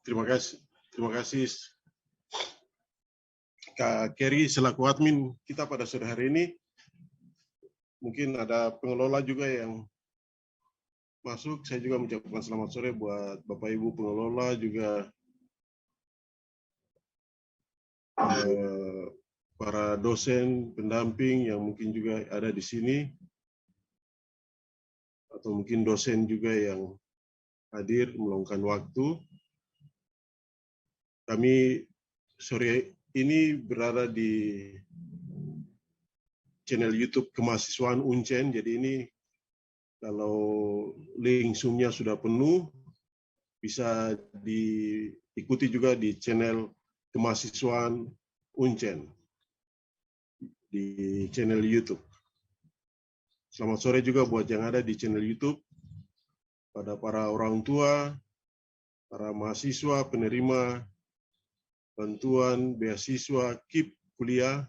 Terima kasih Kak Kerry selaku admin kita pada sore hari ini. Mungkin ada pengelola juga yang masuk. Saya juga mengucapkan selamat sore buat Bapak Ibu pengelola, juga para dosen, pendamping yang mungkin juga ada di sini, atau mungkin dosen juga yang hadir meluangkan waktu. Kami sore ini berada di channel YouTube Kemahasiswaan Uncen, jadi ini kalau link Zoom-nya sudah penuh, bisa diikuti juga di channel Kemahasiswaan Uncen di channel YouTube. Selamat sore juga buat yang ada di channel YouTube, pada para orang tua, para mahasiswa, penerima bantuan beasiswa KIP kuliah,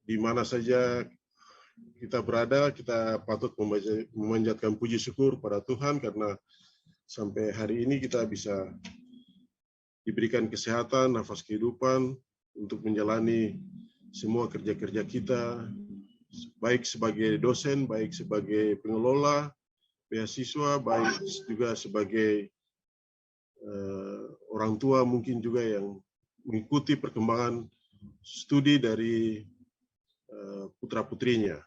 di mana saja kita berada, kita patut memanjatkan puji syukur pada Tuhan karena sampai hari ini kita bisa diberikan kesehatan, nafas kehidupan untuk menjalani semua kerja-kerja kita, baik sebagai dosen, baik sebagai pengelola beasiswa, baik juga sebagai orang tua mungkin juga yang mengikuti perkembangan studi dari putra-putrinya.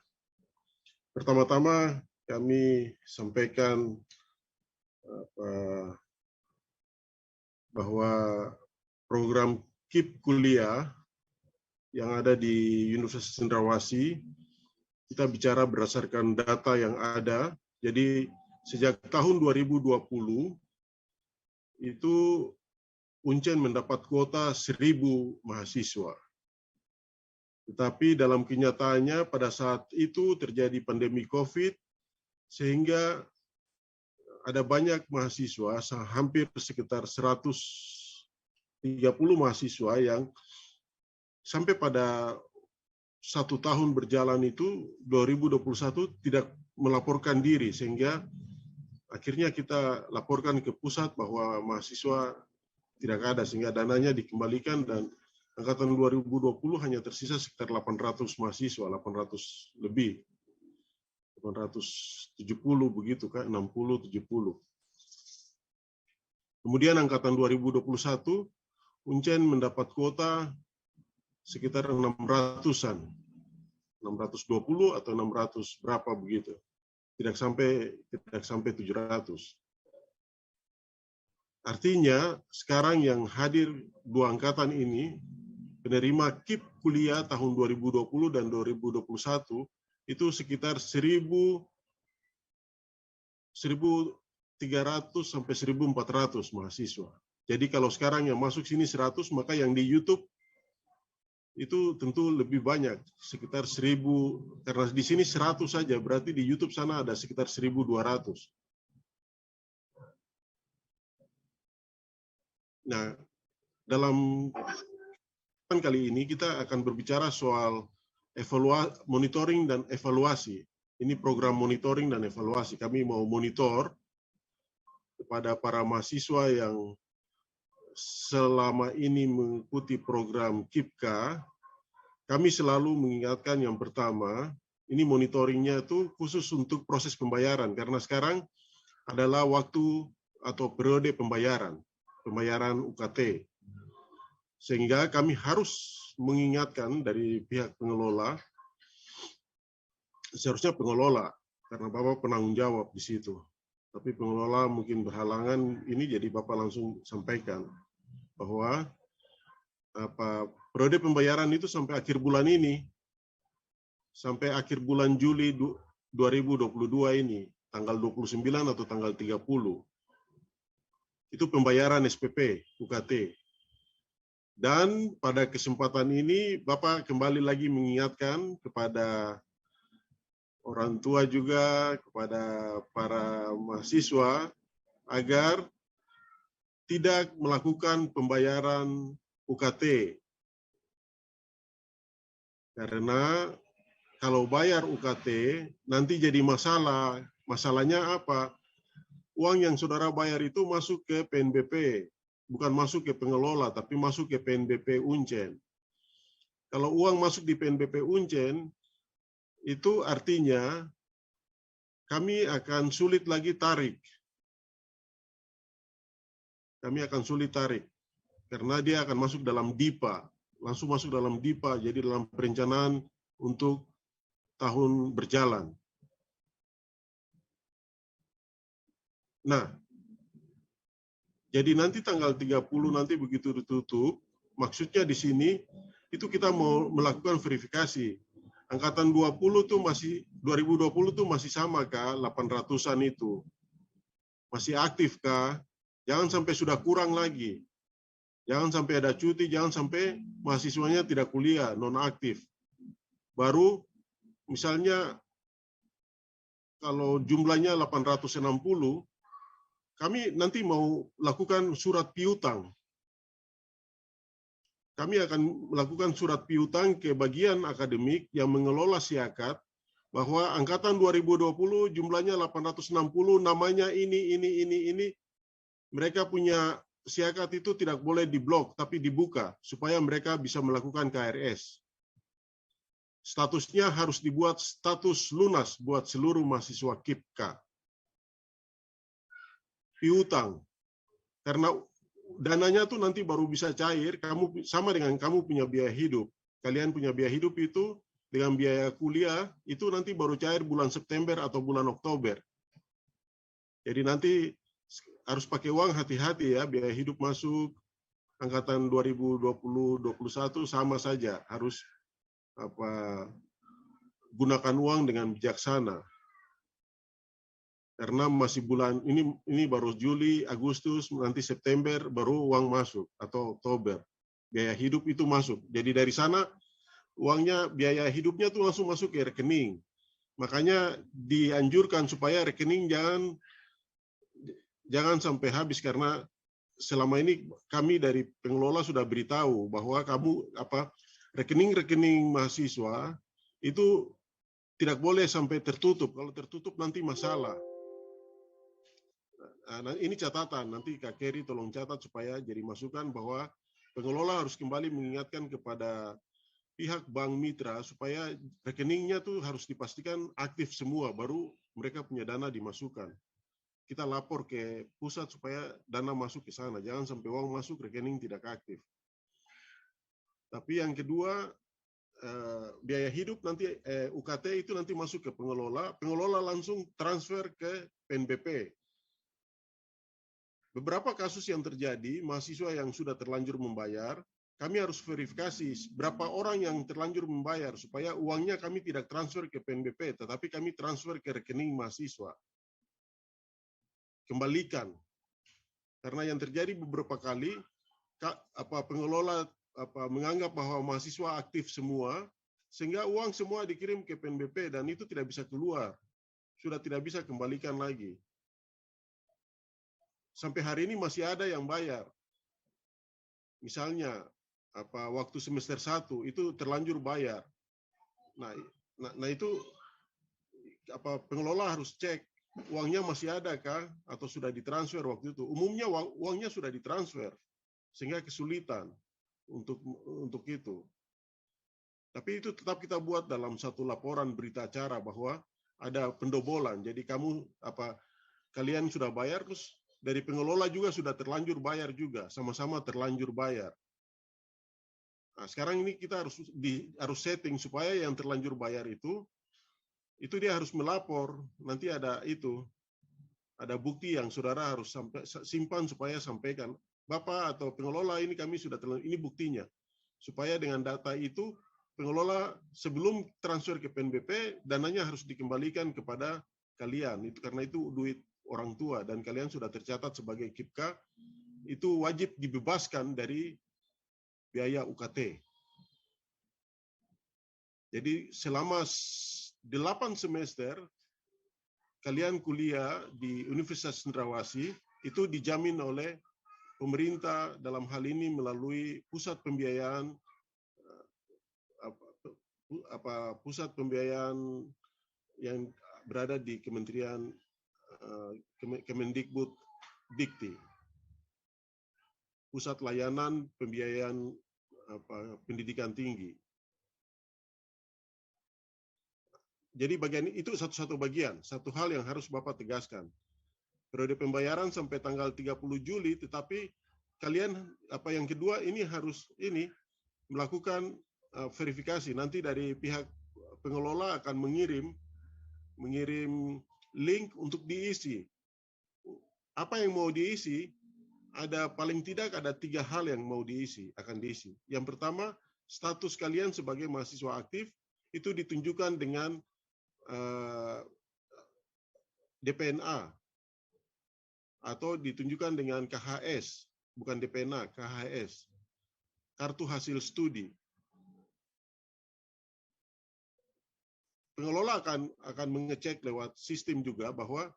Pertama-tama kami sampaikan bahwa program KIP kuliah yang ada di Universitas Cendrawasih, kita bicara berdasarkan data yang ada. Jadi sejak tahun 2020 itu Uncen mendapat kuota 1.000 mahasiswa. Tetapi dalam kenyataannya pada saat itu terjadi pandemi COVID, sehingga ada banyak mahasiswa, hampir sekitar 130 mahasiswa yang sampai pada 1 tahun berjalan itu, 2021 tidak melaporkan diri, sehingga akhirnya kita laporkan ke pusat bahwa mahasiswa tidak ada, sehingga dananya dikembalikan, dan angkatan 2020 hanya tersisa sekitar 800 mahasiswa, 800 lebih. 870 begitu kan, 60, 70. Kemudian angkatan 2021, Uncen mendapat kuota sekitar 600-an. 620 atau 600 berapa begitu. Tidak sampai 700. Artinya sekarang yang hadir 2 angkatan ini, penerima KIP kuliah tahun 2020 dan 2021 itu sekitar 1.300 sampai 1.400 mahasiswa. Jadi kalau sekarang yang masuk sini 100, maka yang di YouTube itu tentu lebih banyak, sekitar 1.000, karena di sini 100 saja, berarti di YouTube sana ada sekitar 1.200. Nah, dalam kali ini kita akan berbicara soal monitoring dan evaluasi. Ini program monitoring dan evaluasi. Kami mau monitor kepada para mahasiswa yang selama ini mengikuti program KIPKA. Kami selalu mengingatkan yang pertama, ini monitoringnya itu khusus untuk proses pembayaran, karena sekarang adalah waktu atau periode pembayaran UKT. Sehingga kami harus mengingatkan dari pihak pengelola, seharusnya pengelola, karena Bapak penanggung jawab di situ. Tapi pengelola mungkin berhalangan, ini jadi Bapak langsung sampaikan bahwa periode pembayaran itu sampai akhir bulan ini, sampai akhir bulan Juli 2022 ini, tanggal 29 atau tanggal 30, itu pembayaran SPP UKT. Dan pada kesempatan ini, Bapak kembali lagi mengingatkan kepada orang tua juga, kepada para mahasiswa, agar tidak melakukan pembayaran UKT. Karena kalau bayar UKT, nanti jadi masalah. Masalahnya apa? Uang yang saudara bayar itu masuk ke PNBP. bukan masuk ke pengelola, tapi masuk ke PNBP Uncen. Kalau uang masuk di PNBP Uncen, itu artinya kami akan sulit lagi tarik. Kami akan sulit tarik, karena dia akan masuk dalam DIPA, langsung masuk dalam DIPA, jadi dalam perencanaan untuk tahun berjalan. Nah, jadi nanti tanggal 30 nanti begitu ditutup, maksudnya di sini itu kita mau melakukan verifikasi. Angkatan 20 tuh masih 2020 tuh masih sama kah 800-an itu? Masih aktif kah? Jangan sampai sudah kurang lagi. Jangan sampai ada cuti, jangan sampai mahasiswanya tidak kuliah, non aktif. Baru misalnya kalau jumlahnya 860, kami nanti mau lakukan surat piutang. Kami akan melakukan surat piutang ke bagian akademik yang mengelola siakat bahwa angkatan 2020 jumlahnya 860, namanya ini. Mereka punya siakat itu tidak boleh diblok, tapi dibuka supaya mereka bisa melakukan KRS. Statusnya harus dibuat status lunas buat seluruh mahasiswa KIPK. Piutang. Karena dananya tuh nanti baru bisa cair, kamu sama dengan kamu punya biaya hidup. Kalian punya biaya hidup itu dengan biaya kuliah, itu nanti baru cair bulan September atau bulan Oktober. Jadi nanti harus pakai uang, hati-hati ya, biaya hidup masuk, angkatan 2020-21 sama saja, harus gunakan uang dengan bijaksana. Karena masih bulan ini baru Juli, Agustus, nanti September baru uang masuk atau Oktober. Biaya hidup itu masuk. Jadi dari sana uangnya, biaya hidupnya tuh langsung masuk ke rekening. Makanya dianjurkan supaya rekening jangan sampai habis, karena selama ini kami dari pengelola sudah beritahu bahwa rekening-rekening mahasiswa itu tidak boleh sampai tertutup. Kalau tertutup nanti masalah. Nah, ini catatan, nanti Kak Keri tolong catat supaya jadi masukan bahwa pengelola harus kembali mengingatkan kepada pihak bank mitra supaya rekeningnya tuh harus dipastikan aktif semua, baru mereka punya dana dimasukkan. Kita lapor ke pusat supaya dana masuk ke sana, jangan sampai uang masuk rekening tidak aktif. Tapi yang kedua, biaya hidup nanti UKT itu nanti masuk ke pengelola langsung transfer ke PNBP. Beberapa kasus yang terjadi, mahasiswa yang sudah terlanjur membayar, kami harus verifikasi berapa orang yang terlanjur membayar supaya uangnya kami tidak transfer ke PNBP, tetapi kami transfer ke rekening mahasiswa. Kembalikan. Karena yang terjadi beberapa kali, pengelola menganggap bahwa mahasiswa aktif semua, sehingga uang semua dikirim ke PNBP dan itu tidak bisa keluar. Sudah tidak bisa kembalikan lagi. Sampai hari ini masih ada yang bayar. Misalnya waktu semester 1 itu terlanjur bayar. Nah itu pengelola harus cek uangnya masih ada kah atau sudah ditransfer waktu itu. Umumnya uangnya sudah ditransfer sehingga kesulitan untuk itu. Tapi itu tetap kita buat dalam satu laporan berita acara bahwa ada pendobolan. Jadi kalian sudah bayar, terus dari pengelola juga sudah terlanjur bayar juga, sama-sama terlanjur bayar. Nah, sekarang ini kita harus setting supaya yang terlanjur bayar itu dia harus melapor. Nanti ada bukti yang saudara harus simpan supaya sampaikan, Bapak atau pengelola, ini kami sudah ini buktinya. Supaya dengan data itu pengelola sebelum transfer ke PNBP dananya harus dikembalikan kepada kalian. Itu karena itu duit orang tua dan kalian sudah tercatat sebagai KIPK, itu wajib dibebaskan dari biaya UKT. Jadi selama 8 semester kalian kuliah di Universitas Cendrawasih itu dijamin oleh pemerintah, dalam hal ini melalui pusat pembiayaan yang berada di Kementerian Kemendikbud Dikti. pusat layanan pembiayaan pendidikan tinggi. Jadi bagian itu satu bagian, satu hal yang harus Bapak tegaskan. Periode pembayaran sampai tanggal 30 Juli, tetapi kalian yang kedua ini harus melakukan verifikasi. Nanti dari pihak pengelola akan mengirim link untuk diisi. Apa yang mau diisi? Paling tidak ada 3 hal yang mau akan diisi. Yang pertama, status kalian sebagai mahasiswa aktif itu ditunjukkan dengan DPNA atau ditunjukkan dengan KHS, bukan DPNA, KHS, kartu hasil studi. Pengelola akan mengecek lewat sistem juga bahwa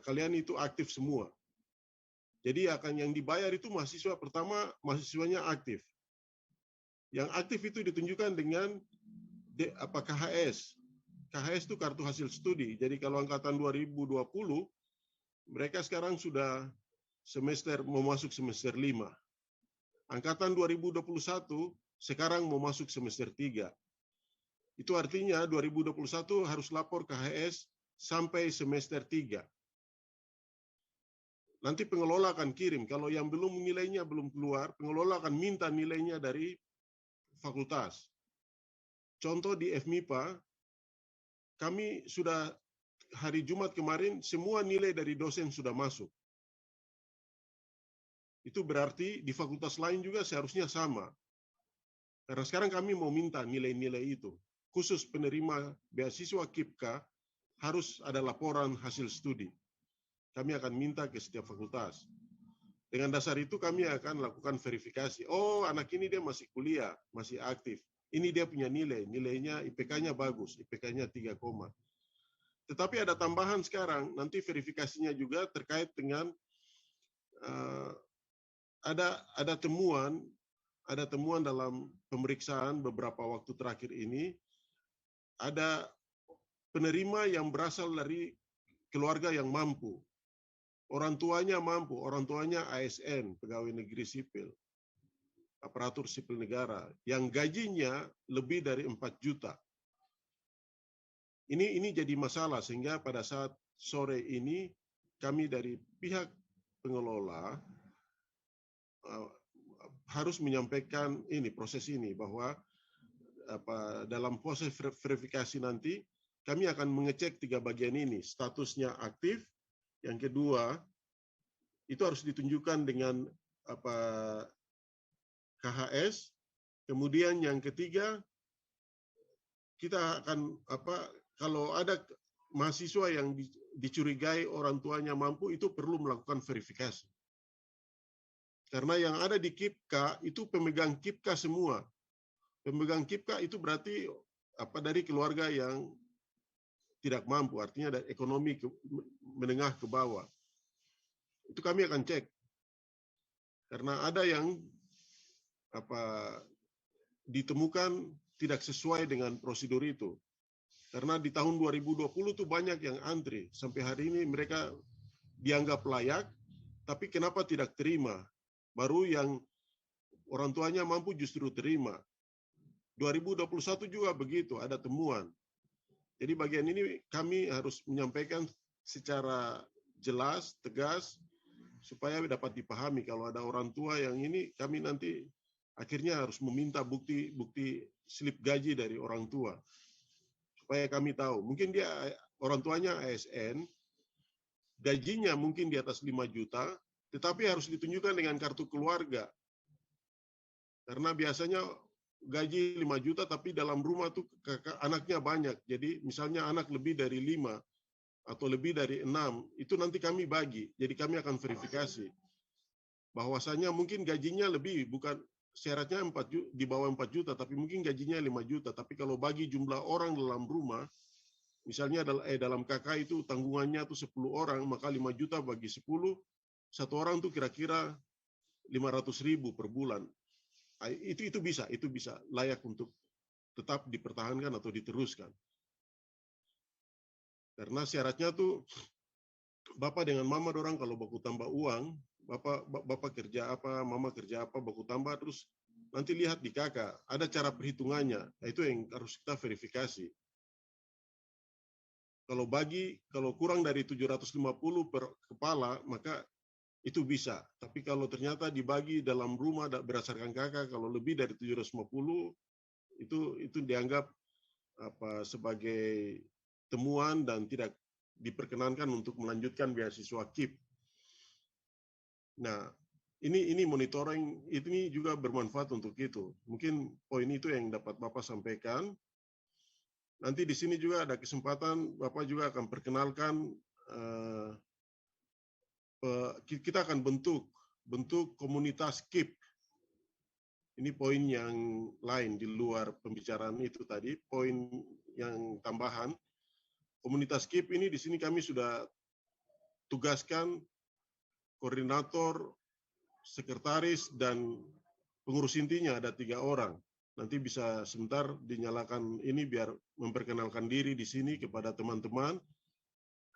kalian itu aktif semua. Jadi yang dibayar itu mahasiswa pertama, mahasiswanya aktif. Yang aktif itu ditunjukkan dengan KHS. KHS itu kartu hasil studi. Jadi kalau angkatan 2020, mereka sekarang sudah mau masuk semester 5. Angkatan 2021 sekarang mau masuk semester 3. Itu artinya 2021 harus lapor KHS sampai semester 3. Nanti pengelola akan kirim. Kalau yang nilainya belum keluar, pengelola akan minta nilainya dari fakultas. Contoh di FMIPA, kami sudah hari Jumat kemarin, semua nilai dari dosen sudah masuk. Itu berarti di fakultas lain juga seharusnya sama. Karena sekarang kami mau minta nilai-nilai itu. Khusus penerima beasiswa KIPKA harus ada laporan hasil studi. Kami akan minta ke setiap fakultas. Dengan dasar itu kami akan lakukan verifikasi. Oh, anak ini dia masih kuliah, masih aktif. Ini dia punya nilainya IPK-nya bagus, IPK-nya 3, tetapi ada tambahan sekarang, nanti verifikasinya juga terkait dengan ada temuan dalam pemeriksaan beberapa waktu terakhir ini, ada penerima yang berasal dari keluarga yang mampu. Orang tuanya mampu, orang tuanya ASN, pegawai negeri sipil, aparatur sipil negara, yang gajinya lebih dari 4 juta. Ini jadi masalah, sehingga pada saat sore ini kami dari pihak pengelola harus menyampaikan proses ini, bahwa dalam proses verifikasi nanti kami akan mengecek 3 bagian ini, statusnya aktif, yang kedua itu harus ditunjukkan dengan KHS, kemudian yang ketiga kita akan kalau ada mahasiswa yang dicurigai orang tuanya mampu, itu perlu melakukan verifikasi. Karena yang ada di KIPKA itu pemegang KIPKA semua. Pemegang KIPKA itu berarti dari keluarga yang tidak mampu, artinya dari ekonomi menengah ke bawah. Itu kami akan cek. Karena ada yang ditemukan tidak sesuai dengan prosedur itu. Karena di tahun 2020 tuh banyak yang antri. Sampai hari ini mereka dianggap layak, tapi kenapa tidak terima? Baru yang orang tuanya mampu justru terima. 2021 juga begitu, ada temuan. Jadi bagian ini kami harus menyampaikan secara jelas, tegas, supaya dapat dipahami. Kalau ada orang tua yang ini, kami nanti akhirnya harus meminta bukti slip gaji dari orang tua. Supaya kami tahu, mungkin dia orang tuanya ASN, gajinya mungkin di atas 5 juta, tetapi harus ditunjukkan dengan kartu keluarga. Karena biasanya gaji 5 juta, tapi dalam rumah tuh anaknya banyak. Jadi misalnya anak lebih dari 5 atau lebih dari 6, itu nanti kami bagi. Jadi kami akan verifikasi. Bahwasanya mungkin gajinya lebih, bukan syaratnya di bawah 4 juta, tapi mungkin gajinya 5 juta. Tapi kalau bagi jumlah orang dalam rumah, misalnya dalam KK itu tanggungannya tuh 10 orang, maka 5 juta bagi 10, satu orang tuh kira-kira 500.000 per bulan. Itu bisa layak untuk tetap dipertahankan atau diteruskan. Karena syaratnya tuh Bapak dengan Mama dorang kalau baku tambah uang, Bapak kerja apa, Mama kerja apa, baku tambah, terus nanti lihat di kakak, ada cara perhitungannya. Nah, itu yang harus kita verifikasi. Kalau kurang dari 750 per kepala, maka itu bisa. Tapi kalau ternyata dibagi dalam rumah berdasarkan kakak, kalau lebih dari 750, itu dianggap sebagai temuan dan tidak diperkenankan untuk melanjutkan beasiswa KIP. Nah, ini monitoring ini juga bermanfaat untuk itu. Mungkin poin itu yang dapat Bapak sampaikan. Nanti di sini juga ada kesempatan Bapak juga akan perkenalkan, kita akan bentuk komunitas KIP. Ini poin yang lain di luar pembicaraan itu tadi, poin yang tambahan. Komunitas KIP ini di sini kami sudah tugaskan koordinator, sekretaris, dan pengurus intinya ada 3 orang. Nanti bisa sebentar dinyalakan ini biar memperkenalkan diri di sini kepada teman-teman.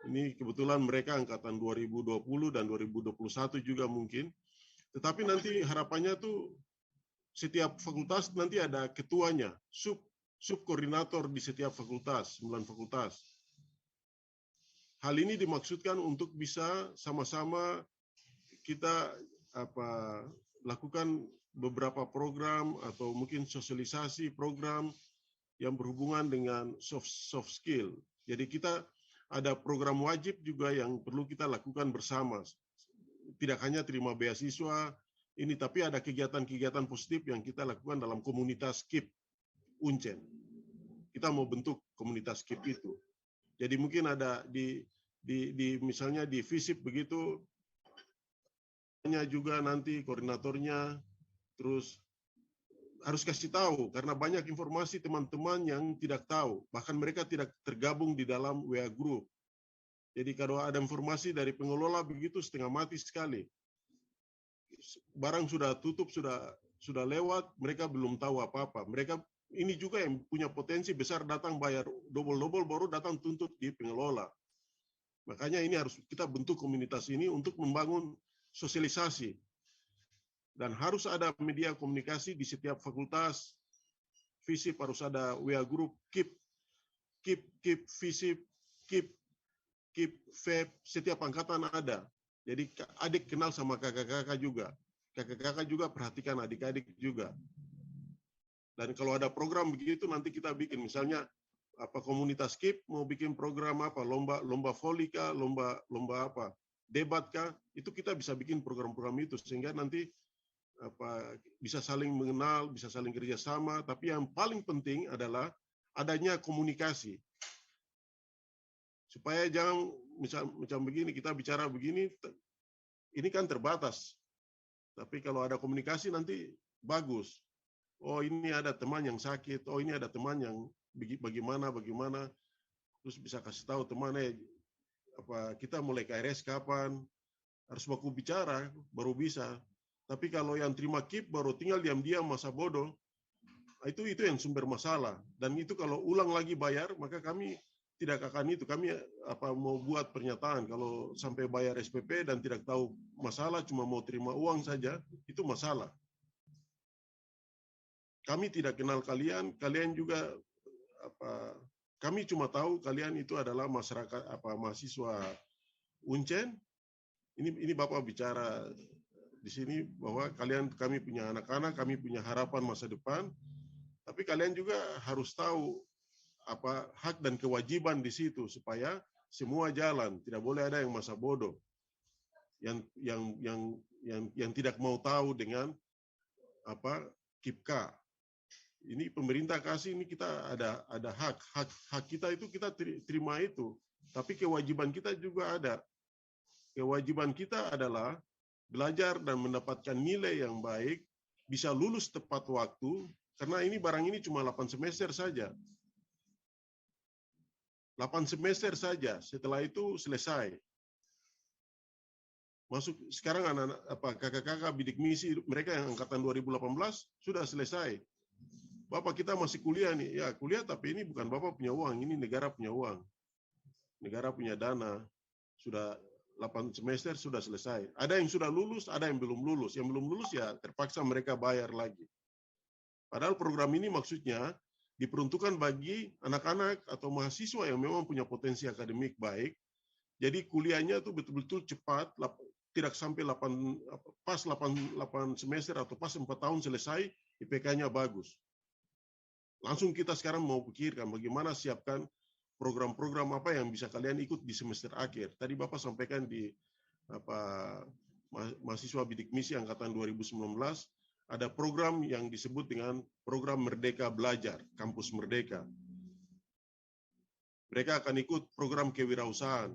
Ini kebetulan mereka angkatan 2020 dan 2021 juga mungkin. Tetapi nanti harapannya tuh setiap fakultas nanti ada ketuanya, subkoordinator di setiap fakultas, 9 fakultas. Hal ini dimaksudkan untuk bisa sama-sama kita lakukan beberapa program atau mungkin sosialisasi program yang berhubungan dengan soft skill. Jadi kita ada program wajib juga yang perlu kita lakukan bersama. Tidak hanya terima beasiswa ini, tapi ada kegiatan-kegiatan positif yang kita lakukan dalam komunitas KIP Uncen. Kita mau bentuk komunitas KIP itu. Jadi mungkin ada di misalnya di FISIP begitu, juga nanti koordinatornya, terus harus kasih tahu karena banyak informasi teman-teman yang tidak tahu, bahkan mereka tidak tergabung di dalam WA group. Jadi kalau ada informasi dari pengelola begitu setengah mati sekali. Barang sudah tutup, sudah lewat, mereka belum tahu apa-apa. Mereka ini juga yang punya potensi besar datang bayar double-double baru datang tuntut di pengelola. Makanya ini harus kita bentuk komunitas ini untuk membangun sosialisasi. Dan harus ada media komunikasi di setiap fakultas. FISIP harus ada WA group, KIP FISIP, KIP FEB, setiap angkatan ada. Jadi adik kenal sama kakak-kakak juga. Kakak-kakak juga perhatikan adik-adik juga. Dan kalau ada program begitu nanti kita bikin, misalnya komunitas KIP mau bikin program lomba voli kah, lomba apa, debat kah, itu kita bisa bikin program-program itu sehingga nanti bisa saling mengenal, bisa saling kerjasama. Tapi yang paling penting adalah adanya komunikasi. Supaya jangan macam begini, kita bicara begini, ini kan terbatas. Tapi kalau ada komunikasi nanti bagus. Oh ini ada teman yang sakit, oh ini ada teman yang bagaimana, terus bisa kasih tahu temannya kita mulai KRS kapan, harus baku bicara baru bisa. Tapi kalau yang terima KIP baru tinggal diam-diam masa bodoh, itu yang sumber masalah. Dan itu kalau ulang lagi bayar, maka kami tidak akan itu. Kami mau buat pernyataan kalau sampai bayar SPP dan tidak tahu masalah, cuma mau terima uang saja, itu masalah. Kami tidak kenal kalian, kalian juga kami cuma tahu kalian itu adalah masyarakat mahasiswa Uncen. Ini Bapak bicara di sini bahwa kami punya anak-anak, kami punya harapan masa depan, tapi kalian juga harus tahu hak dan kewajiban di situ supaya semua jalan. Tidak boleh ada yang masa bodoh, yang tidak mau tahu dengan KIPK. Ini pemerintah kasih, ini kita ada hak kita itu kita terima itu, tapi kewajiban kita juga ada. Kewajiban kita adalah belajar dan mendapatkan nilai yang baik, bisa lulus tepat waktu, karena ini barang ini cuma 8 semester saja. 8 semester saja, setelah itu selesai. Masuk sekarang anak-anak kakak-kakak bidik misi mereka yang angkatan 2018 sudah selesai. Bapak kita masih kuliah nih, ya kuliah tapi ini bukan Bapak punya uang, ini negara punya uang. Negara punya dana. Sudah 8 semester sudah selesai. Ada yang sudah lulus, ada yang belum lulus. Yang belum lulus ya terpaksa mereka bayar lagi. Padahal program ini maksudnya diperuntukkan bagi anak-anak atau mahasiswa yang memang punya potensi akademik baik. Jadi kuliahnya itu betul-betul cepat, tidak sampai 8 semester atau pas 4 tahun selesai, IPK-nya bagus. Langsung kita sekarang mau pikirkan bagaimana siapkan program-program apa yang bisa kalian ikut di semester akhir. Tadi Bapak sampaikan di mahasiswa bidik misi angkatan 2019 ada program yang disebut dengan program Merdeka Belajar, Kampus Merdeka. Mereka akan ikut program kewirausahaan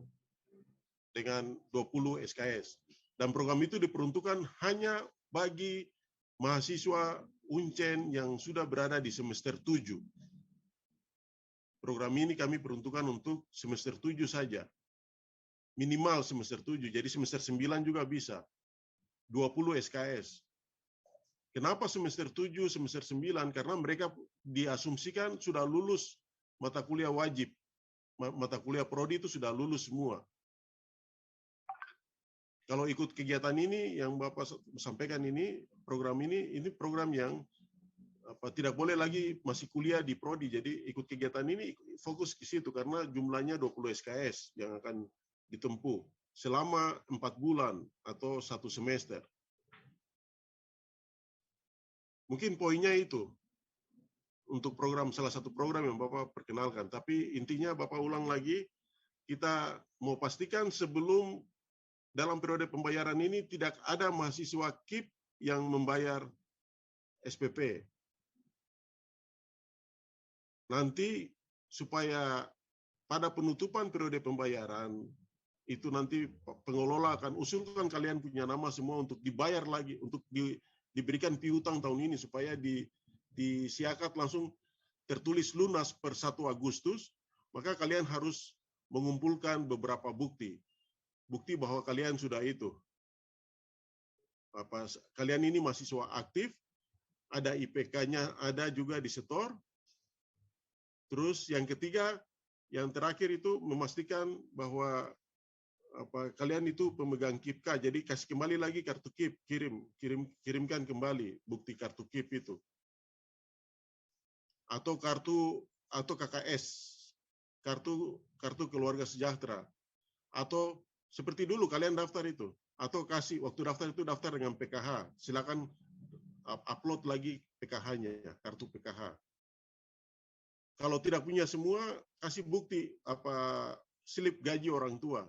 dengan 20 SKS. Dan program itu diperuntukkan hanya bagi mahasiswa Uncen yang sudah berada di semester 7. Program ini kami peruntukkan untuk semester 7 saja. Minimal semester 7, jadi semester 9 juga bisa. 20 SKS. Kenapa semester 7, semester 9? Karena mereka diasumsikan sudah lulus mata kuliah wajib. Mata kuliah prodi itu sudah lulus semua. Kalau ikut kegiatan ini yang Bapak sampaikan ini, program ini program yang tidak boleh lagi masih kuliah di prodi. Jadi ikut kegiatan ini fokus ke situ karena jumlahnya 20 SKS yang akan ditempuh selama 4 bulan atau 1 semester. Mungkin poinnya itu untuk program, salah satu program yang Bapak perkenalkan. Tapi intinya Bapak ulang lagi, kita mau pastikan sebelum dalam periode pembayaran ini tidak ada mahasiswa KIP yang membayar SPP. Nanti supaya pada penutupan periode pembayaran itu nanti pengelola akan usulkan kalian punya nama semua untuk dibayar lagi, untuk diberikan piutang tahun ini supaya di siakat langsung tertulis lunas per 1 Agustus, maka kalian harus mengumpulkan beberapa bukti bahwa kalian sudah itu. Kalian ini mahasiswa aktif, ada IPK-nya ada juga di setor. Terus yang ketiga, yang terakhir itu memastikan bahwa kalian itu pemegang KIPK, jadi kasih kembali lagi kartu KIP, kirimkan kembali bukti kartu KIP itu. Atau KKS, kartu keluarga sejahtera. Atau seperti dulu kalian daftar itu, atau kasih waktu daftar itu daftar dengan PKH. Silakan upload lagi PKH-nya, kartu PKH. Kalau tidak punya semua, kasih bukti slip gaji orang tua.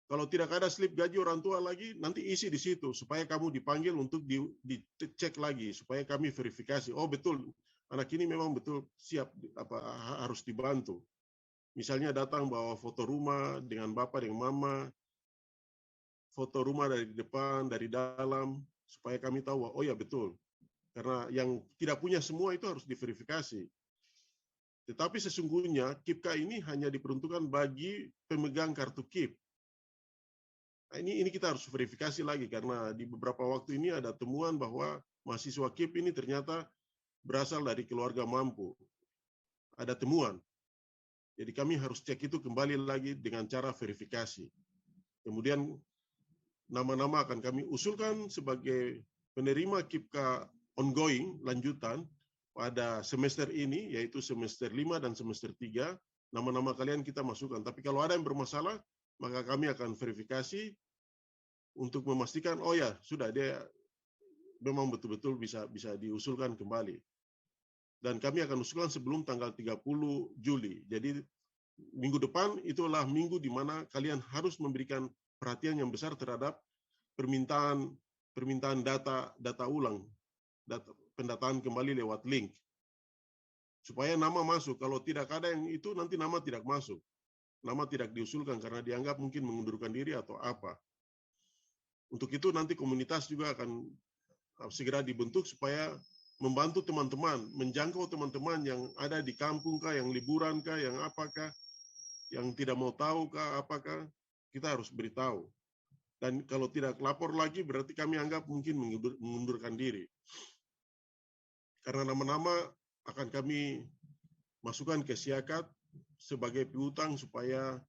Kalau tidak ada slip gaji orang tua lagi, nanti isi di situ supaya kamu dipanggil untuk dicek lagi, supaya kami verifikasi. Oh betul, anak ini memang betul siap harus dibantu. Misalnya datang bawa foto rumah dengan bapak dengan mama, foto rumah dari depan, dari dalam, supaya kami tahu, oh ya betul. Karena yang tidak punya semua itu harus diverifikasi. Tetapi sesungguhnya KIPK ini hanya diperuntukkan bagi pemegang kartu KIP. Nah, ini kita harus verifikasi lagi karena di beberapa waktu ini ada temuan bahwa mahasiswa KIP ini ternyata berasal dari keluarga mampu. Ada temuan. Jadi kami harus cek itu kembali lagi dengan cara verifikasi. Kemudian nama-nama akan kami usulkan sebagai penerima KIPK ongoing, lanjutan, pada semester ini, yaitu semester 5 dan semester 3, nama-nama kalian kita masukkan. Tapi kalau ada yang bermasalah, maka kami akan verifikasi untuk memastikan, oh ya, sudah, dia memang betul-betul bisa diusulkan kembali. Dan kami akan usulkan sebelum tanggal 30 Juli. Jadi minggu depan itulah minggu di mana kalian harus memberikan perhatian yang besar terhadap permintaan data ulang, pendataan kembali lewat link. Supaya nama masuk. Kalau tidak ada yang itu, nanti nama tidak masuk. Nama tidak diusulkan karena dianggap mungkin mengundurkan diri atau apa. Untuk itu nanti komunitas juga akan segera dibentuk supaya membantu teman-teman, menjangkau teman-teman yang ada di kampung kah, yang liburan kah, yang apakah, yang tidak mau tahu kah, apakah, kita harus beritahu. Dan kalau tidak lapor lagi, berarti kami anggap mungkin mengundurkan diri. Karena nama-nama akan kami masukkan ke siakat sebagai piutang supaya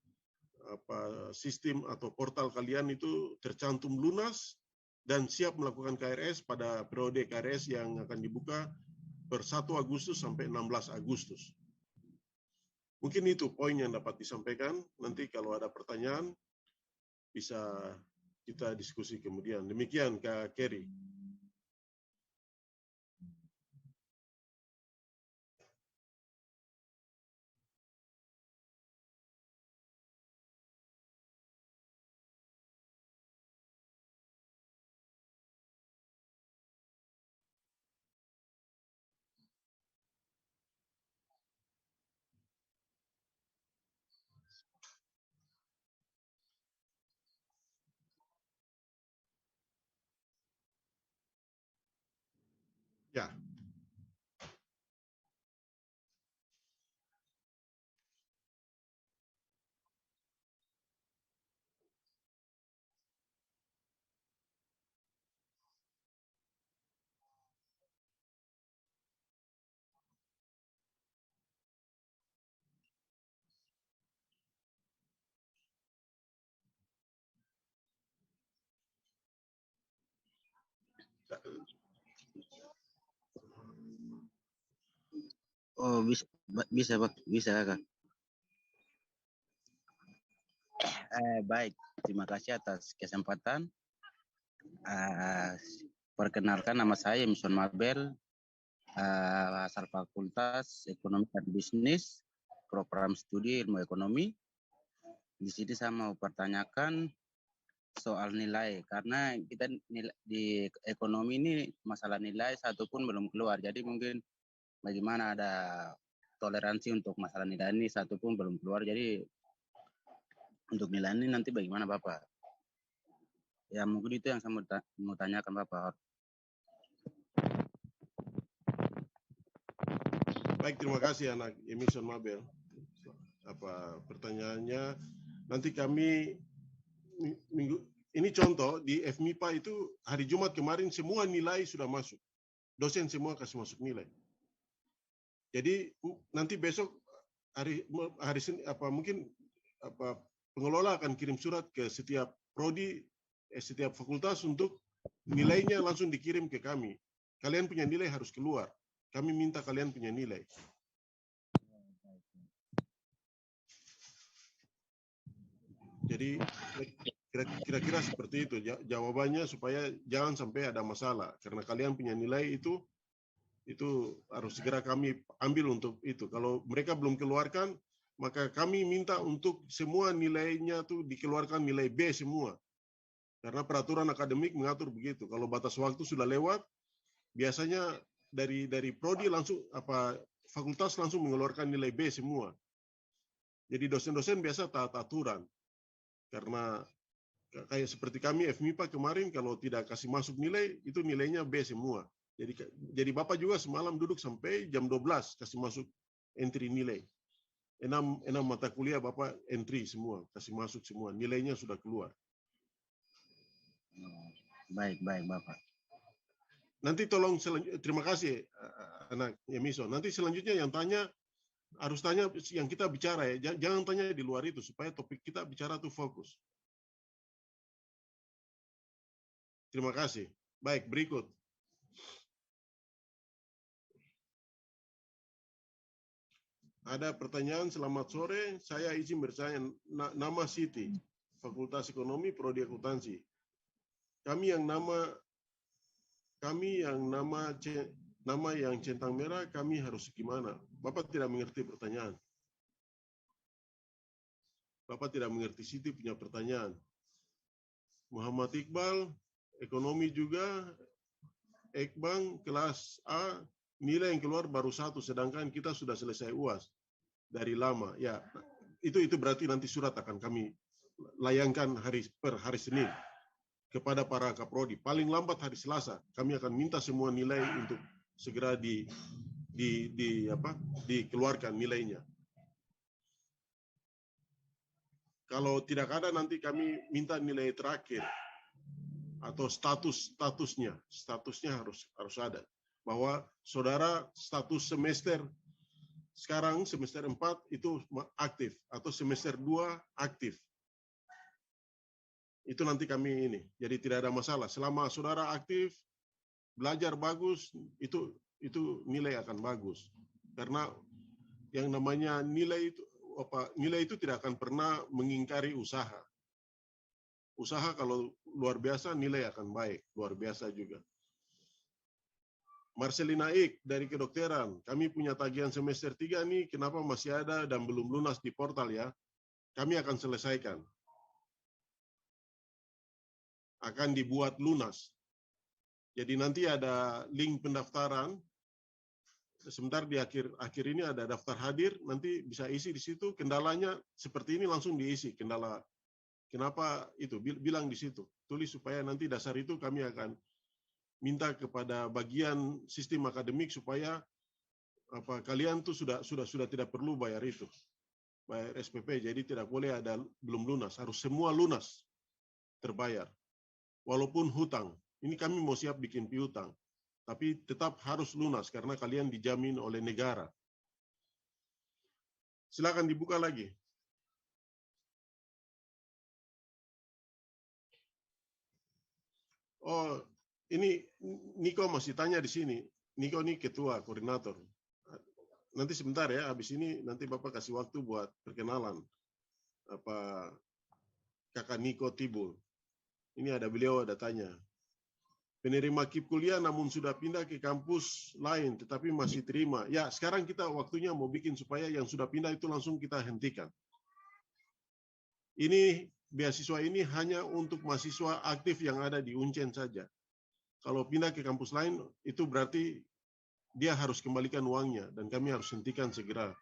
sistem atau portal kalian itu tercantum lunas dan siap melakukan KRS pada periode KRS yang akan dibuka per 1 Agustus sampai 16 Agustus. Mungkin itu poin yang dapat disampaikan. Nanti kalau ada pertanyaan bisa kita diskusi kemudian. Demikian Kak Kerry. Ya. Oh, bisa Kak. Baik, terima kasih atas kesempatan. Perkenalkan, nama saya Emerson Mabel, asal Fakultas Ekonomi dan Bisnis, program studi ilmu ekonomi. Di sini saya mau pertanyakan soal nilai, karena kita di ekonomi ini masalah nilai satu pun belum keluar. Jadi mungkin bagaimana ada toleransi untuk masalah nilai ini satu pun belum keluar. Jadi untuk nilai ini nanti bagaimana Bapak? Ya mungkin itu yang saya mau tanyakan Bapak. Baik, terima kasih anak Emerson Mabel. Pertanyaannya nanti kami minggu ini contoh di FMIPA itu hari Jumat kemarin semua nilai sudah masuk. Dosen semua kasih masuk nilai. Jadi nanti besok hari Senin mungkin pengelola akan kirim surat ke setiap prodi, setiap fakultas untuk nilainya langsung dikirim ke kami. Kalian punya nilai harus keluar. Kami minta kalian punya nilai. Jadi kira-kira seperti itu jawabannya, supaya jangan sampai ada masalah karena kalian punya nilai itu harus segera kami ambil untuk itu. Kalau mereka belum keluarkan, maka kami minta untuk semua nilainya tuh dikeluarkan nilai B semua. Karena peraturan akademik mengatur begitu. Kalau batas waktu sudah lewat, biasanya dari prodi langsung fakultas langsung mengeluarkan nilai B semua. Jadi dosen-dosen biasa taat aturan. Karena kayak seperti kami FMIPA kemarin, kalau tidak kasih masuk nilai, itu nilainya B semua. Jadi Bapak juga semalam duduk sampai jam 12 kasih masuk entry nilai. 6 mata kuliah Bapak entry semua, kasih masuk semua. Nilainya sudah keluar. Baik Bapak. Nanti tolong terima kasih anak Emerson. Nanti selanjutnya yang tanya harus tanya yang kita bicara ya. Jangan tanya di luar itu supaya topik kita bicara tuh fokus. Terima kasih. Baik, berikut. Ada pertanyaan, selamat sore. Saya izin bertanya, nama Siti, Fakultas Ekonomi, Prodi Akuntansi. Kami yang nama yang centang merah, kami harus gimana? Bapak tidak mengerti pertanyaan. Bapak tidak mengerti Siti punya pertanyaan. Muhammad Iqbal, ekonomi juga, Ekbang kelas A, nilai yang keluar baru 1, sedangkan kita sudah selesai UAS dari lama. Ya, itu berarti nanti surat akan kami layangkan per hari Senin kepada para kaprodi. Paling lambat hari Selasa, kami akan minta semua nilai untuk segera dikeluarkan nilainya. Kalau tidak ada, nanti kami minta nilai terakhir atau statusnya harus ada, bahwa saudara status semester sekarang semester 4 itu aktif atau semester 2 aktif. Itu nanti kami ini. Jadi tidak ada masalah. Selama saudara aktif, belajar bagus, itu nilai akan bagus. Karena yang namanya nilai itu tidak akan pernah mengingkari usaha. Usaha kalau luar biasa, nilai akan baik, luar biasa juga. Marcelina Ik dari kedokteran, kami punya tagihan semester 3 nih, kenapa masih ada dan belum lunas di portal ya? Kami akan selesaikan. Akan dibuat lunas. Jadi nanti ada link pendaftaran. Sebentar di akhir ini ada daftar hadir, nanti bisa isi di situ. Kendalanya seperti ini langsung diisi. Kendala kenapa itu? Bilang di situ. Tulis supaya nanti dasar itu kami akan minta kepada bagian sistem akademik supaya kalian tuh sudah tidak perlu bayar itu, bayar SPP. Jadi tidak boleh ada belum lunas, harus semua lunas terbayar. Walaupun hutang, ini kami mau siap bikin piutang, tapi tetap harus lunas karena kalian dijamin oleh negara. Silakan dibuka lagi. Oh, ini Niko masih tanya di sini. Niko ini ketua koordinator. Nanti sebentar ya, habis ini nanti Bapak kasih waktu buat perkenalan Kakak Niko Tibul. Ini ada beliau ada tanya. Penerima KIP kuliah namun sudah pindah ke kampus lain tetapi masih terima. Ya, sekarang kita waktunya mau bikin supaya yang sudah pindah itu langsung kita hentikan. Ini beasiswa ini hanya untuk mahasiswa aktif yang ada di Uncen saja. Kalau pindah ke kampus lain, itu berarti dia harus kembalikan uangnya, dan kami harus hentikan segera.